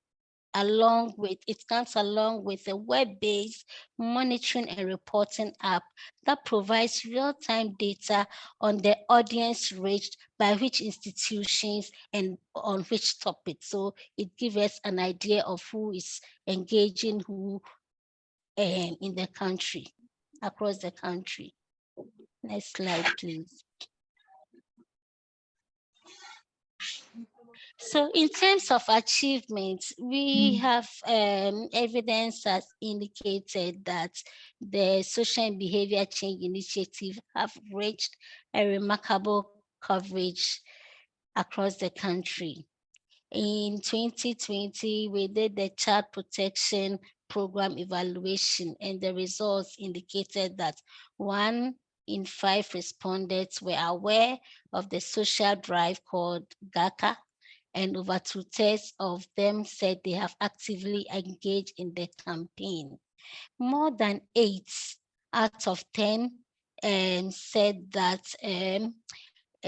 along with a web-based monitoring and reporting app that provides real-time data on the audience reached by which institutions and on which topics. So it gives us an idea of who is engaging who in the country, across the country. Next slide, please. So in terms of achievements, we have evidence has indicated that the Social and Behavior Change Initiative have reached a remarkable coverage across the country. In 2020, we did the Child Protection Program evaluation, and the results indicated that 1 in 5 respondents were aware of the social drive called GACA, and over 2/3 of them said they have actively engaged in the campaign. More than 8 out of 10 said that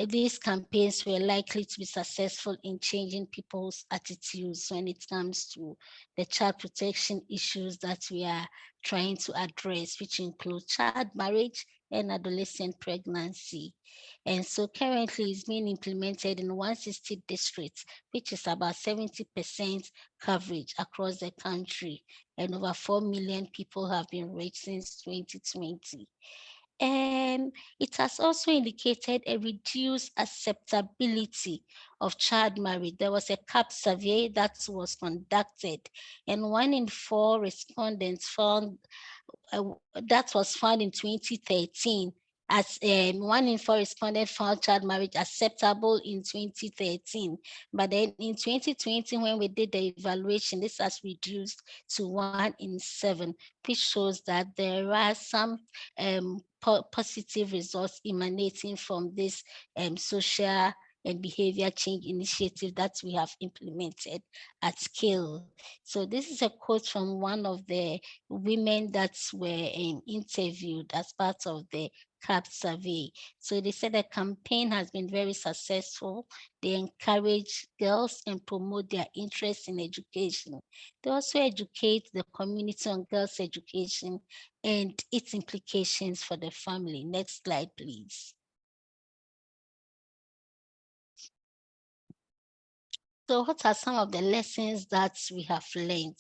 these campaigns were likely to be successful in changing people's attitudes when it comes to the child protection issues that we are trying to address, which include child marriage and adolescent pregnancy. And so currently it's being implemented in 160 districts, which is about 70% coverage across the country. And over 4 million people have been reached since 2020. And it has also indicated a reduced acceptability of child marriage. There was a CAP survey that was conducted, and 1 in 4 respondents found that was found in 2013 as 1 in 4 respondents found child marriage acceptable in 2013. But then in 2020, when we did the evaluation, this has reduced to 1 in 7, which shows that there are some positive results emanating from this social and behavior change initiative that we have implemented at scale. So this is a quote from one of the women that were interviewed as part of the CAP survey. So they said the campaign has been very successful. They encourage girls and promote their interest in education. They also educate the community on girls' education and its implications for the family. Next slide, please. So what are some of the lessons that we have learned?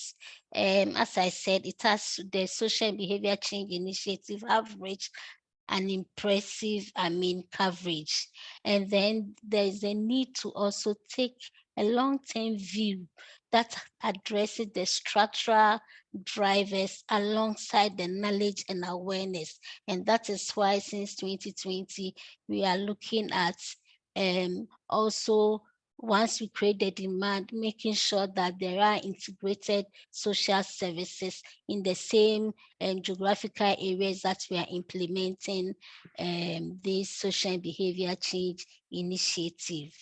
As I said, the Social and Behavior Change Initiative have reached an impressive, coverage. And then there's a need to also take a long-term view that addresses the structural drivers alongside the knowledge and awareness. And that is why since 2020, we are looking at also, once we create the demand, making sure that there are integrated social services in the same geographical areas that we are implementing this social and behavior change initiative.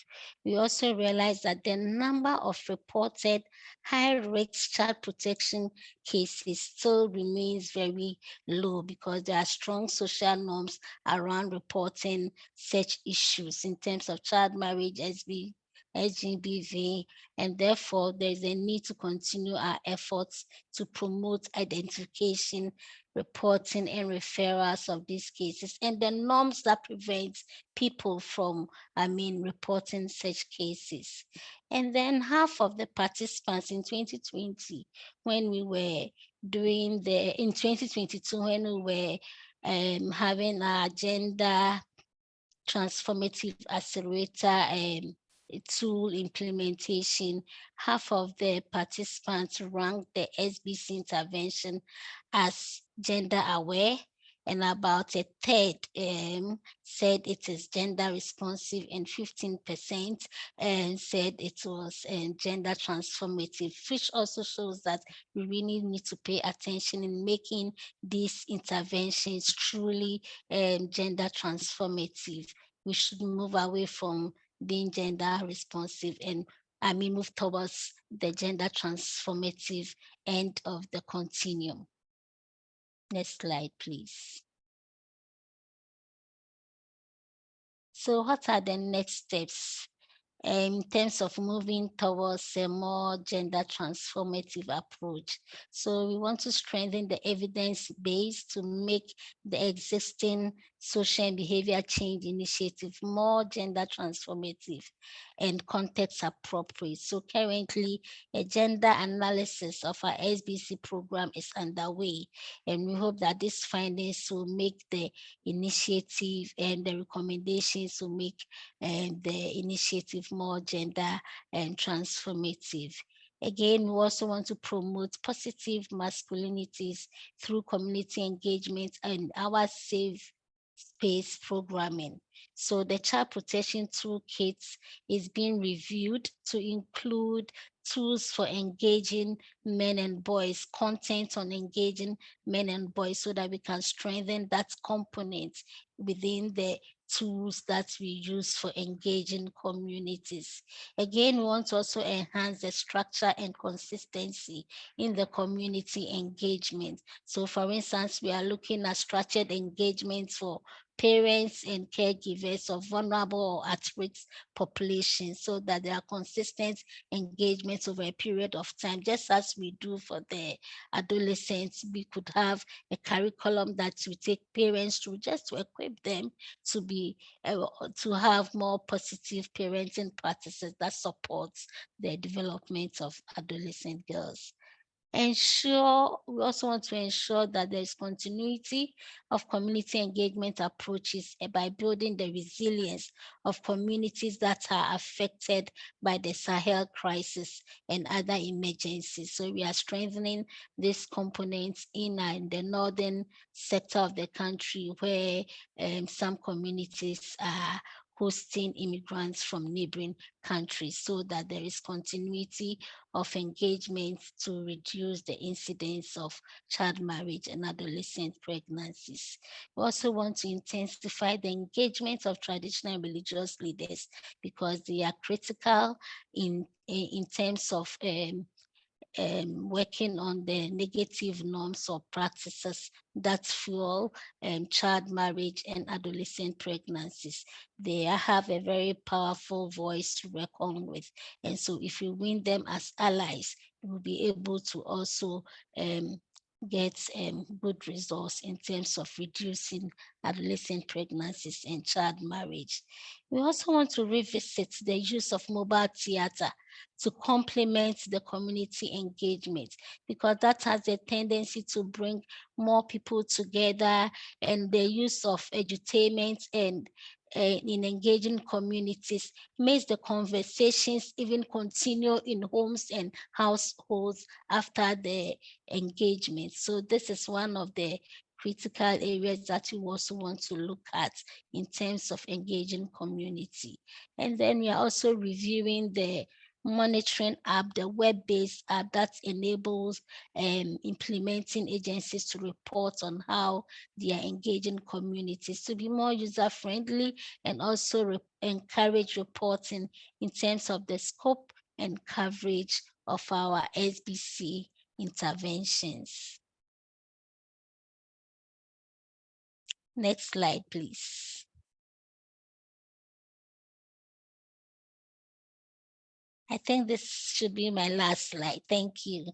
We also realize that the number of reported high-risk child protection cases still remains very low because there are strong social norms around reporting such issues in terms of child marriage, SGBV, and therefore there's a need to continue our efforts to promote identification, reporting, and referrals of these cases, and the norms that prevent people from, reporting such cases. And then half of the participants in 2020, when we were doing in 2022, when we were having our gender transformative accelerator tool implementation, half of the participants ranked the SBC intervention as gender aware, and about a third said it is gender responsive, and 15% said it was gender transformative, which also shows that we really need to pay attention in making these interventions truly gender transformative. We should move away from being gender responsive and move towards the gender transformative end of the continuum. Next slide, please. So what are the next steps in terms of moving towards a more gender transformative approach? So we want to strengthen the evidence base to make the existing social and behavior change initiative more gender transformative and context appropriate. So currently a gender analysis of our SBC program is underway, and we hope that these findings will make the initiative and the recommendations will make the initiative more gender and transformative. Again, we also want to promote positive masculinities through community engagement and our safe space programming. So the child protection toolkit is being reviewed to include tools for engaging men and boys, content on engaging men and boys, so that we can strengthen that component within the tools that we use for engaging communities. Again, we want to also enhance the structure and consistency in the community engagement. So for instance, we are looking at structured engagements for parents and caregivers of vulnerable or at-risk populations, so that there are consistent engagements over a period of time, just as we do for the adolescents. We could have a curriculum that we take parents through just to equip them to be to have more positive parenting practices that supports the development of adolescent girls. We also want to ensure that there is continuity of community engagement approaches by building the resilience of communities that are affected by the Sahel crisis and other emergencies. So we are strengthening these components in the northern sector of the country, where some communities are hosting immigrants from neighboring countries, so that there is continuity of engagement to reduce the incidence of child marriage and adolescent pregnancies. We also want to intensify the engagement of traditional and religious leaders, because they are critical in terms of working on the negative norms or practices that fuel child marriage and adolescent pregnancies. They have a very powerful voice to reckon with. And so if you win them as allies, you will be able to also get good results in terms of reducing adolescent pregnancies and child marriage. We also want to revisit the use of mobile theater to complement the community engagement, because that has a tendency to bring more people together, and the use of edutainment and in engaging communities makes the conversations even continue in homes and households after the engagement. So this is one of the critical areas that we also want to look at in terms of engaging community. And then we are also reviewing the monitoring app, the web-based app that enables implementing agencies to report on how they are engaging communities, to be more user-friendly, and also encourage reporting in terms of the scope and coverage of our SBC interventions. Next slide, please. I think this should be my last slide. Thank you.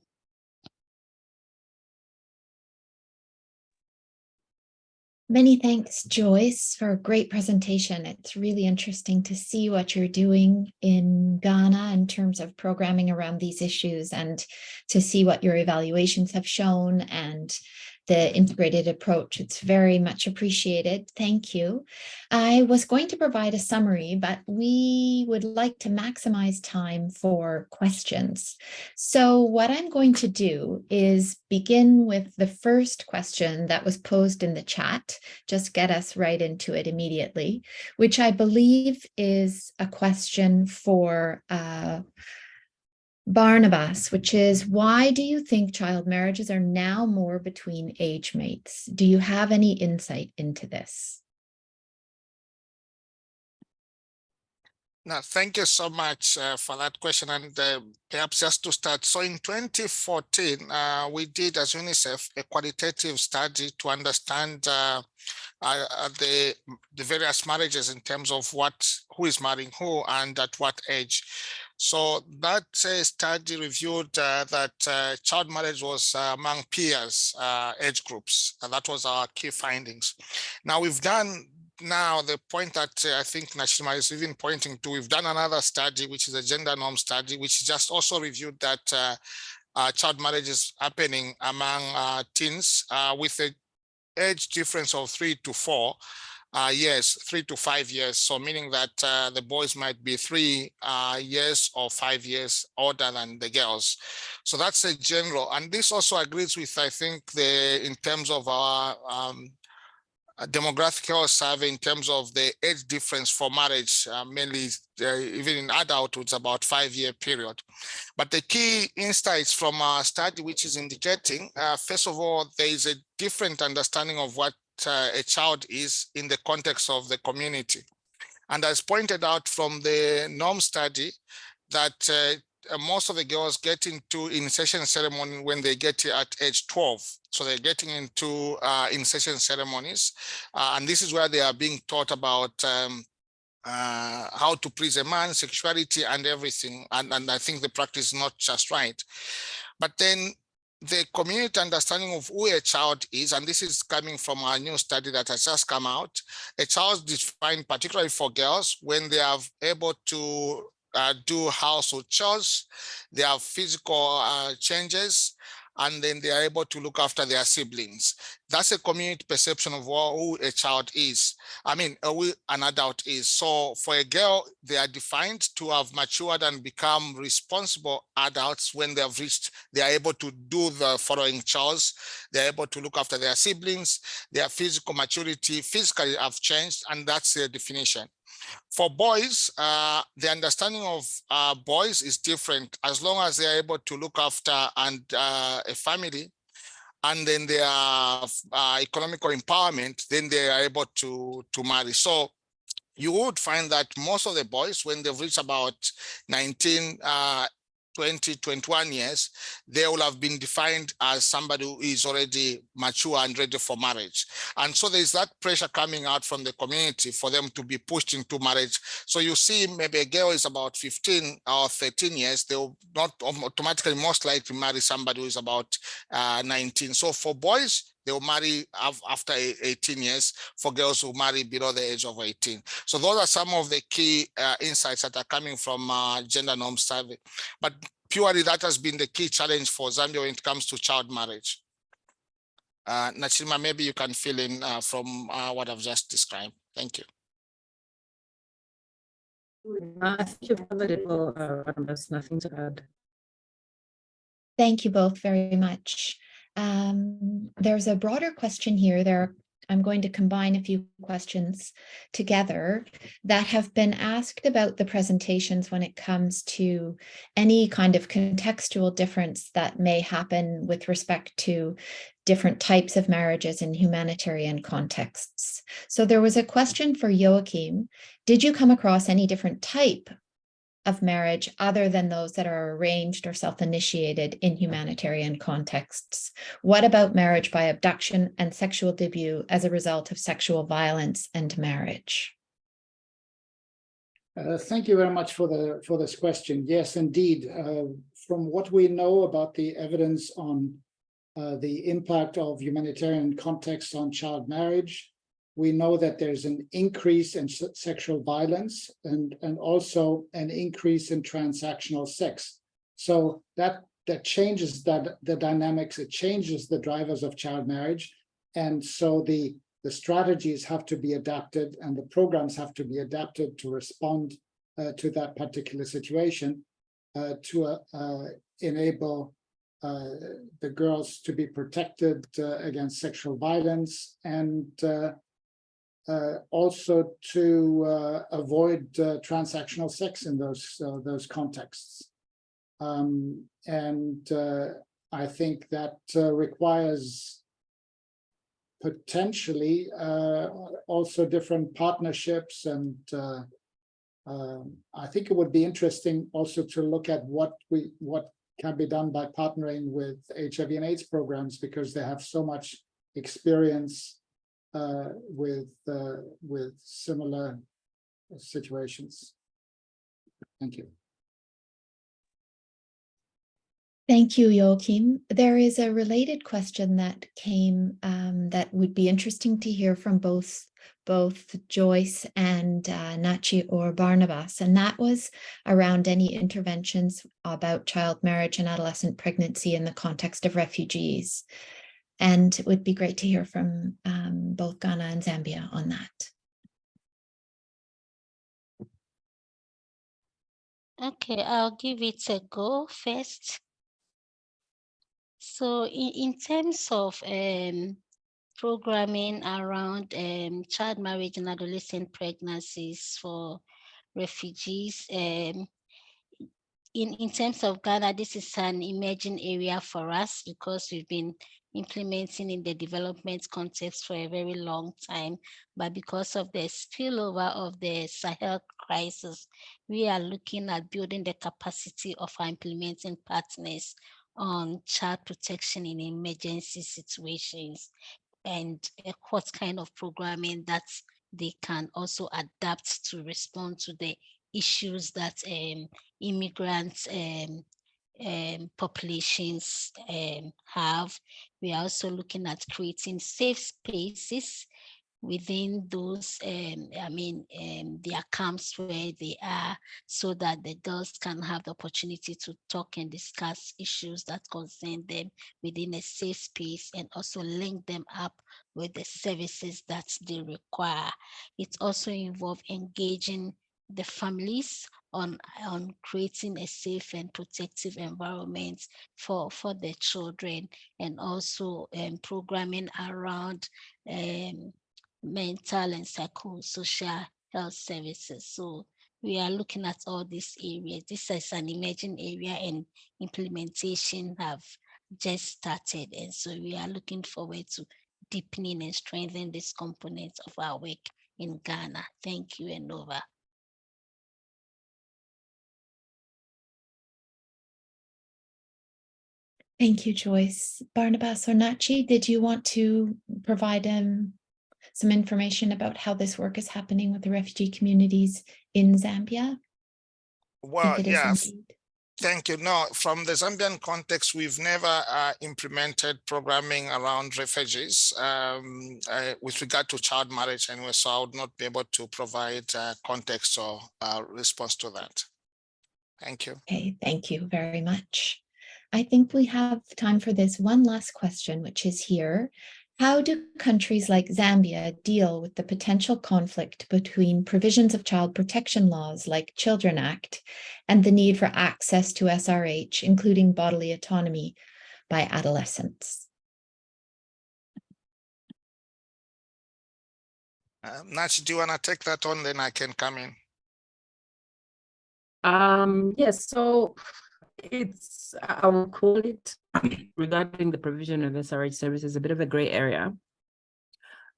Many thanks, Joyce, for a great presentation. It's really interesting to see what you're doing in Ghana in terms of programming around these issues, and to see what your evaluations have shown, and the integrated approach. It's very much appreciated. Thank you. I was going to provide a summary, but we would like to maximize time for questions. So what I'm going to do is begin with the first question that was posed in the chat, just get us right into it immediately, which I believe is a question for Barnabas, which is, why do you think child marriages are now more between age mates? Do you have any insight into this? No, thank you so much for that question. And perhaps just to start, so in 2014, we did as UNICEF a qualitative study to understand the various marriages in terms of who is marrying who and at what age. So that study reviewed that child marriage was among peers age groups, and that was our key findings. Now we've done the point that I think Nashima is even pointing to, we've done another study, which is a gender norm study, which just also reviewed that child marriage is happening among teens with a age difference of 3 to 4 years, 3 to 5 years. So meaning that the boys might be 3 years or 5 years older than the girls. So that's a general, and this also agrees with, I think, in terms of our demographic health survey in terms of the age difference for marriage, mainly even in adulthood, it's about 5-year period. But the key insights from our study, which is indicating, first of all, there is a different understanding of what a child is in the context of the community. And as pointed out from the norm study, that most of the girls get into initiation ceremony when they get at age 12. So they're getting into initiation ceremonies. And this is where they are being taught about how to please a man, sexuality and everything. And I think the practice is not just right. But then the community understanding of who a child is, and this is coming from our new study that has just come out, a child is defined particularly for girls when they are able to do household chores, they have physical changes, and then they are able to look after their siblings. That's a community perception of who a child is. I mean, who an adult is. So for a girl, they are defined to have matured and become responsible adults when they have reached, they are able to do the following chores. They're able to look after their siblings, their physical maturity, physically have changed, and that's their definition. For boys, the understanding of boys is different. As long as they are able to look after a family, and then their economical empowerment, then they are able to marry. So you would find that most of the boys, when they've reached about 19, 20, 21 years, they will have been defined as somebody who is already mature and ready for marriage. And so there's that pressure coming out from the community for them to be pushed into marriage. So you see maybe a girl is about 15 or 13 years, they will not automatically most likely marry somebody who is about 19. So for boys, they will marry after 18 years, for girls who marry below the age of 18. So those are some of the key insights that are coming from gender norm survey. But purely that has been the key challenge for Zambia when it comes to child marriage. Nachima, maybe you can fill in from what I've just described. Thank you. I think you've covered it well, there's nothing to add. Thank you both very much. There's a broader question here. I'm going to combine a few questions together that have been asked about the presentations when it comes to any kind of contextual difference that may happen with respect to different types of marriages in humanitarian contexts. So there was a question for Joachim. Did you come across any different type of marriage other than those that are arranged or self-initiated in humanitarian contexts? What about marriage by abduction and sexual debut as a result of sexual violence and marriage? Thank you very much for this question. Yes, indeed. From what we know about the evidence on the impact of humanitarian context on child marriage, we know that there's an increase in sexual violence and also an increase in transactional sex. So that that changes the dynamics, it changes the drivers of child marriage. And so the strategies have to be adapted and the programs have to be adapted to respond to that particular situation, to enable the girls to be protected against sexual violence, and also to avoid transactional sex in those contexts. And I think that requires potentially also different partnerships, and I think it would be interesting also to look at what can be done by partnering with HIV and AIDS programs, because they have so much experience with similar situations. Thank you. Thank you, Joachim. There is a related question that came that would be interesting to hear from both Joyce and Nachi or Barnabas, and that was around any interventions about child marriage and adolescent pregnancy in the context of refugees. And it would be great to hear from both Ghana and Zambia on that. Okay, I'll give it a go first. So in terms of programming around child marriage and adolescent pregnancies for refugees, in terms of Ghana, this is an emerging area for us because we've been implementing in the development context for a very long time. But because of the spillover of the Sahel crisis, we are looking at building the capacity of our implementing partners on child protection in emergency situations, and what kind of programming that they can also adapt to respond to the issues that immigrants populations have. We are also looking at creating safe spaces within those, their camps where they are, so that the girls can have the opportunity to talk and discuss issues that concern them within a safe space, and also link them up with the services that they require. It also involves engaging the families on creating a safe and protective environment for the children, and also programming around mental and psychosocial health services. So we are looking at all these areas. This is an emerging area, and implementation have just started. And so we are looking forward to deepening and strengthening this component of our work in Ghana. Thank you, and over. Thank you, Joyce. Barnabas or Nachi, did you want to provide some information about how this work is happening with the refugee communities in Zambia? Well, yeah, Indeed. thank you. No, from the Zambian context, we've never implemented programming around refugees with regard to child marriage, and so I would not be able to provide context or response to that. Thank you. Okay, thank you very much. I think we have time for this one last question, which is here. How do countries like Zambia deal with the potential conflict between provisions of child protection laws like Children Act and the need for access to SRH, including bodily autonomy by adolescents? Nachi, do you want to take that on? Then I can come in. Yes, so it's, I will call it, regarding the provision of SRH services, a bit of a gray area.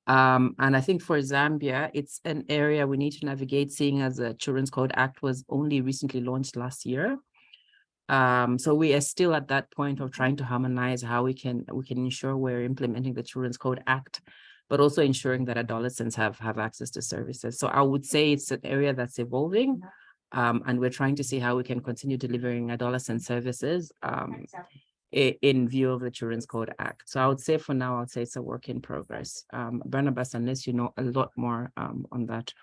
And I think for Zambia, it's an area we need to navigate, seeing as the Children's Code Act was only recently launched last year. So we are still at that point of trying to harmonize how we can ensure we're implementing the Children's Code Act, but also ensuring that adolescents have access to services. So I would say it's an area that's evolving. And we're trying to see how we can continue delivering adolescent services in view of the Children's Code Act. So I would say for now, I'd say it's a work in progress. Barnabas, unless you know a lot more on that,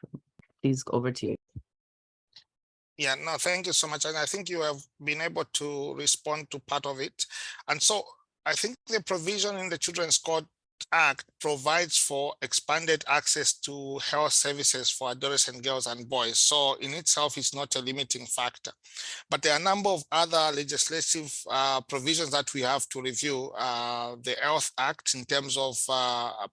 please, over to you. Yeah, no, thank you so much. And I think you have been able to respond to part of it. And so I think the provision in the Children's Court Act provides for expanded access to health services for adolescent girls and boys. So in itself, it's not a limiting factor. But there are a number of other legislative provisions that we have to review. The Health Act in terms of,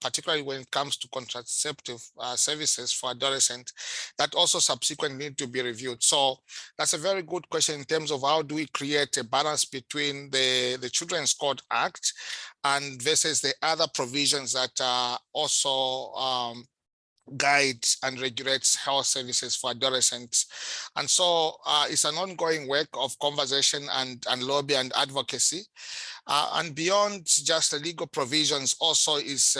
particularly when it comes to contraceptive services for adolescents, that also subsequently need to be reviewed. So that's a very good question in terms of how do we create a balance between the Children's Court Act and versus the other provisions that are also guides and regulates health services for adolescents. And so it's an ongoing work of conversation and lobby and advocacy. And beyond just the legal provisions also is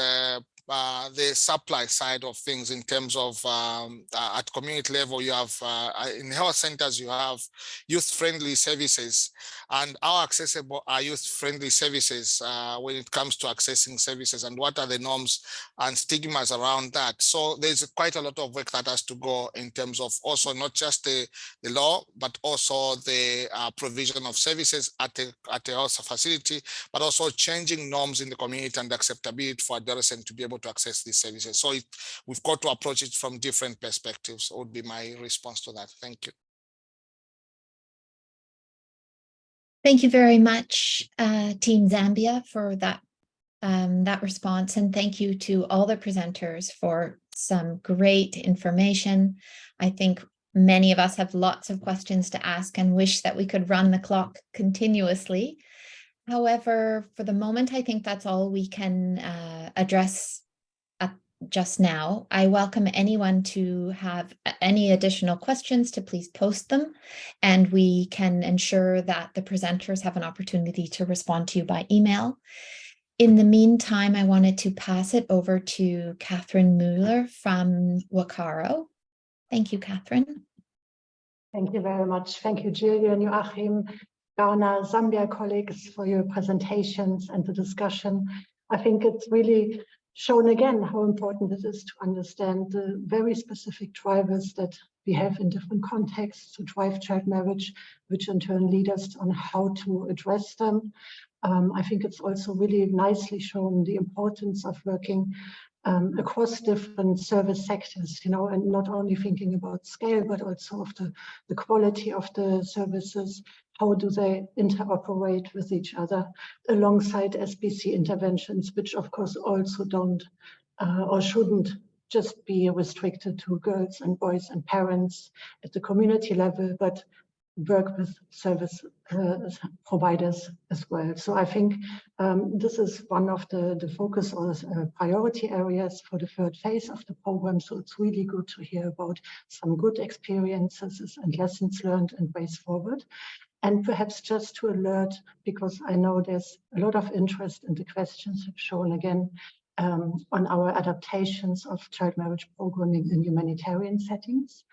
the supply side of things in terms of at community level, you have in health centers, you have youth-friendly services, and how accessible are youth-friendly services when it comes to accessing services, and what are the norms and stigmas around that. So there's quite a lot of work that has to go in terms of also not just the law, but also the provision of services at a health facility, but also changing norms in the community and acceptability for adolescents to be able to access these services. So we've got to approach it from different perspectives, would be my response to that. Thank you. Thank you very much, Team Zambia, for that response. And thank you to all the presenters for some great information. I think many of us have lots of questions to ask and wish that we could run the clock continuously. However, for the moment, I think that's all we can address just now. I welcome anyone to have any additional questions to please post them, and we can ensure that the presenters have an opportunity to respond to you by email. In the meantime, I wanted to pass it over to Catherine Mueller from Wakaro. Thank you, Catherine. Thank you very much. Thank you, Gillian, Joachim, Ghana, Zambia colleagues for your presentations and the discussion. I think it's really shown again how important it is to understand the very specific drivers that we have in different contexts to drive child marriage, which in turn lead us on how to address them. I think it's also really nicely shown the importance of working across different service sectors, you know, and not only thinking about scale, but also of the quality of the services. How do they interoperate with each other alongside SBC interventions, which of course also don't or shouldn't just be restricted to girls and boys and parents at the community level, but work with service providers as well. So I think this is one of the focus or priority areas for the third phase of the program. So it's really good to hear about some good experiences and lessons learned and ways forward. And perhaps just to alert, because I know there's a lot of interest and the questions have shown again on our adaptations of child marriage programming in humanitarian settings.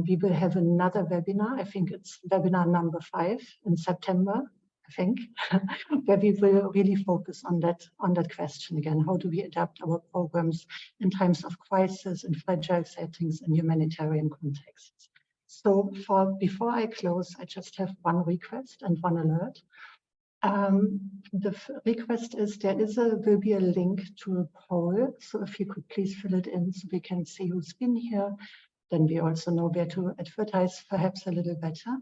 We will have another webinar, I think it's webinar number 5 in September, I think, where we will really focus on that question again. How do we adapt our programs in times of crisis, in fragile settings, in humanitarian contexts? So before I close, I just have one request and one alert. The request is will be a link to a poll. So if you could please fill it in so we can see who's been here, then we also know where to advertise perhaps a little better.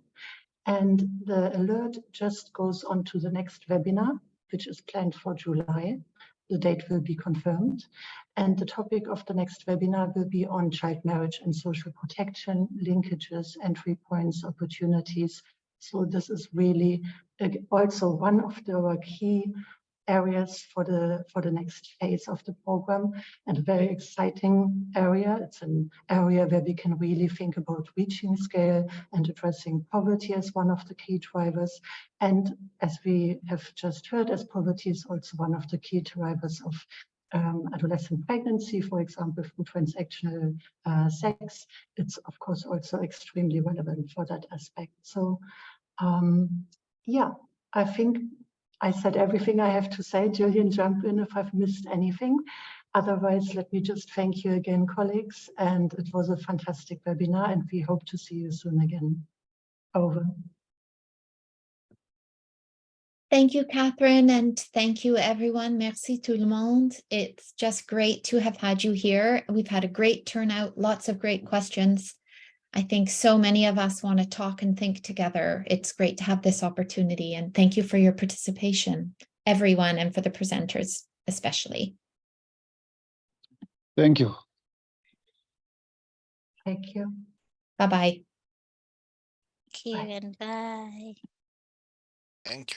And the alert just goes on to the next webinar, which is planned for July. The date will be confirmed. And the topic of the next webinar will be on child marriage and social protection, linkages, entry points, opportunities. So this is really also one of our key areas for the next phase of the program, and a very exciting area. It's an area where we can really think about reaching scale and addressing poverty as one of the key drivers. And as we have just heard, as poverty is also one of the key drivers of adolescent pregnancy, for example, through transactional sex, it's of course also extremely relevant for that aspect. So yeah, I think I said everything I have to say. Gillian, jump in if I've missed anything. Otherwise, let me just thank you again, colleagues. And it was a fantastic webinar, and we hope to see you soon again. Over. Thank you, Catherine, and thank you, everyone. Merci tout le monde. It's just great to have had you here. We've had a great turnout, lots of great questions. I think so many of us want to talk and think together. It's great to have this opportunity, and thank you for your participation, everyone, and for the presenters especially. Thank you. Thank you. Bye-bye. Thank you and bye. Thank you.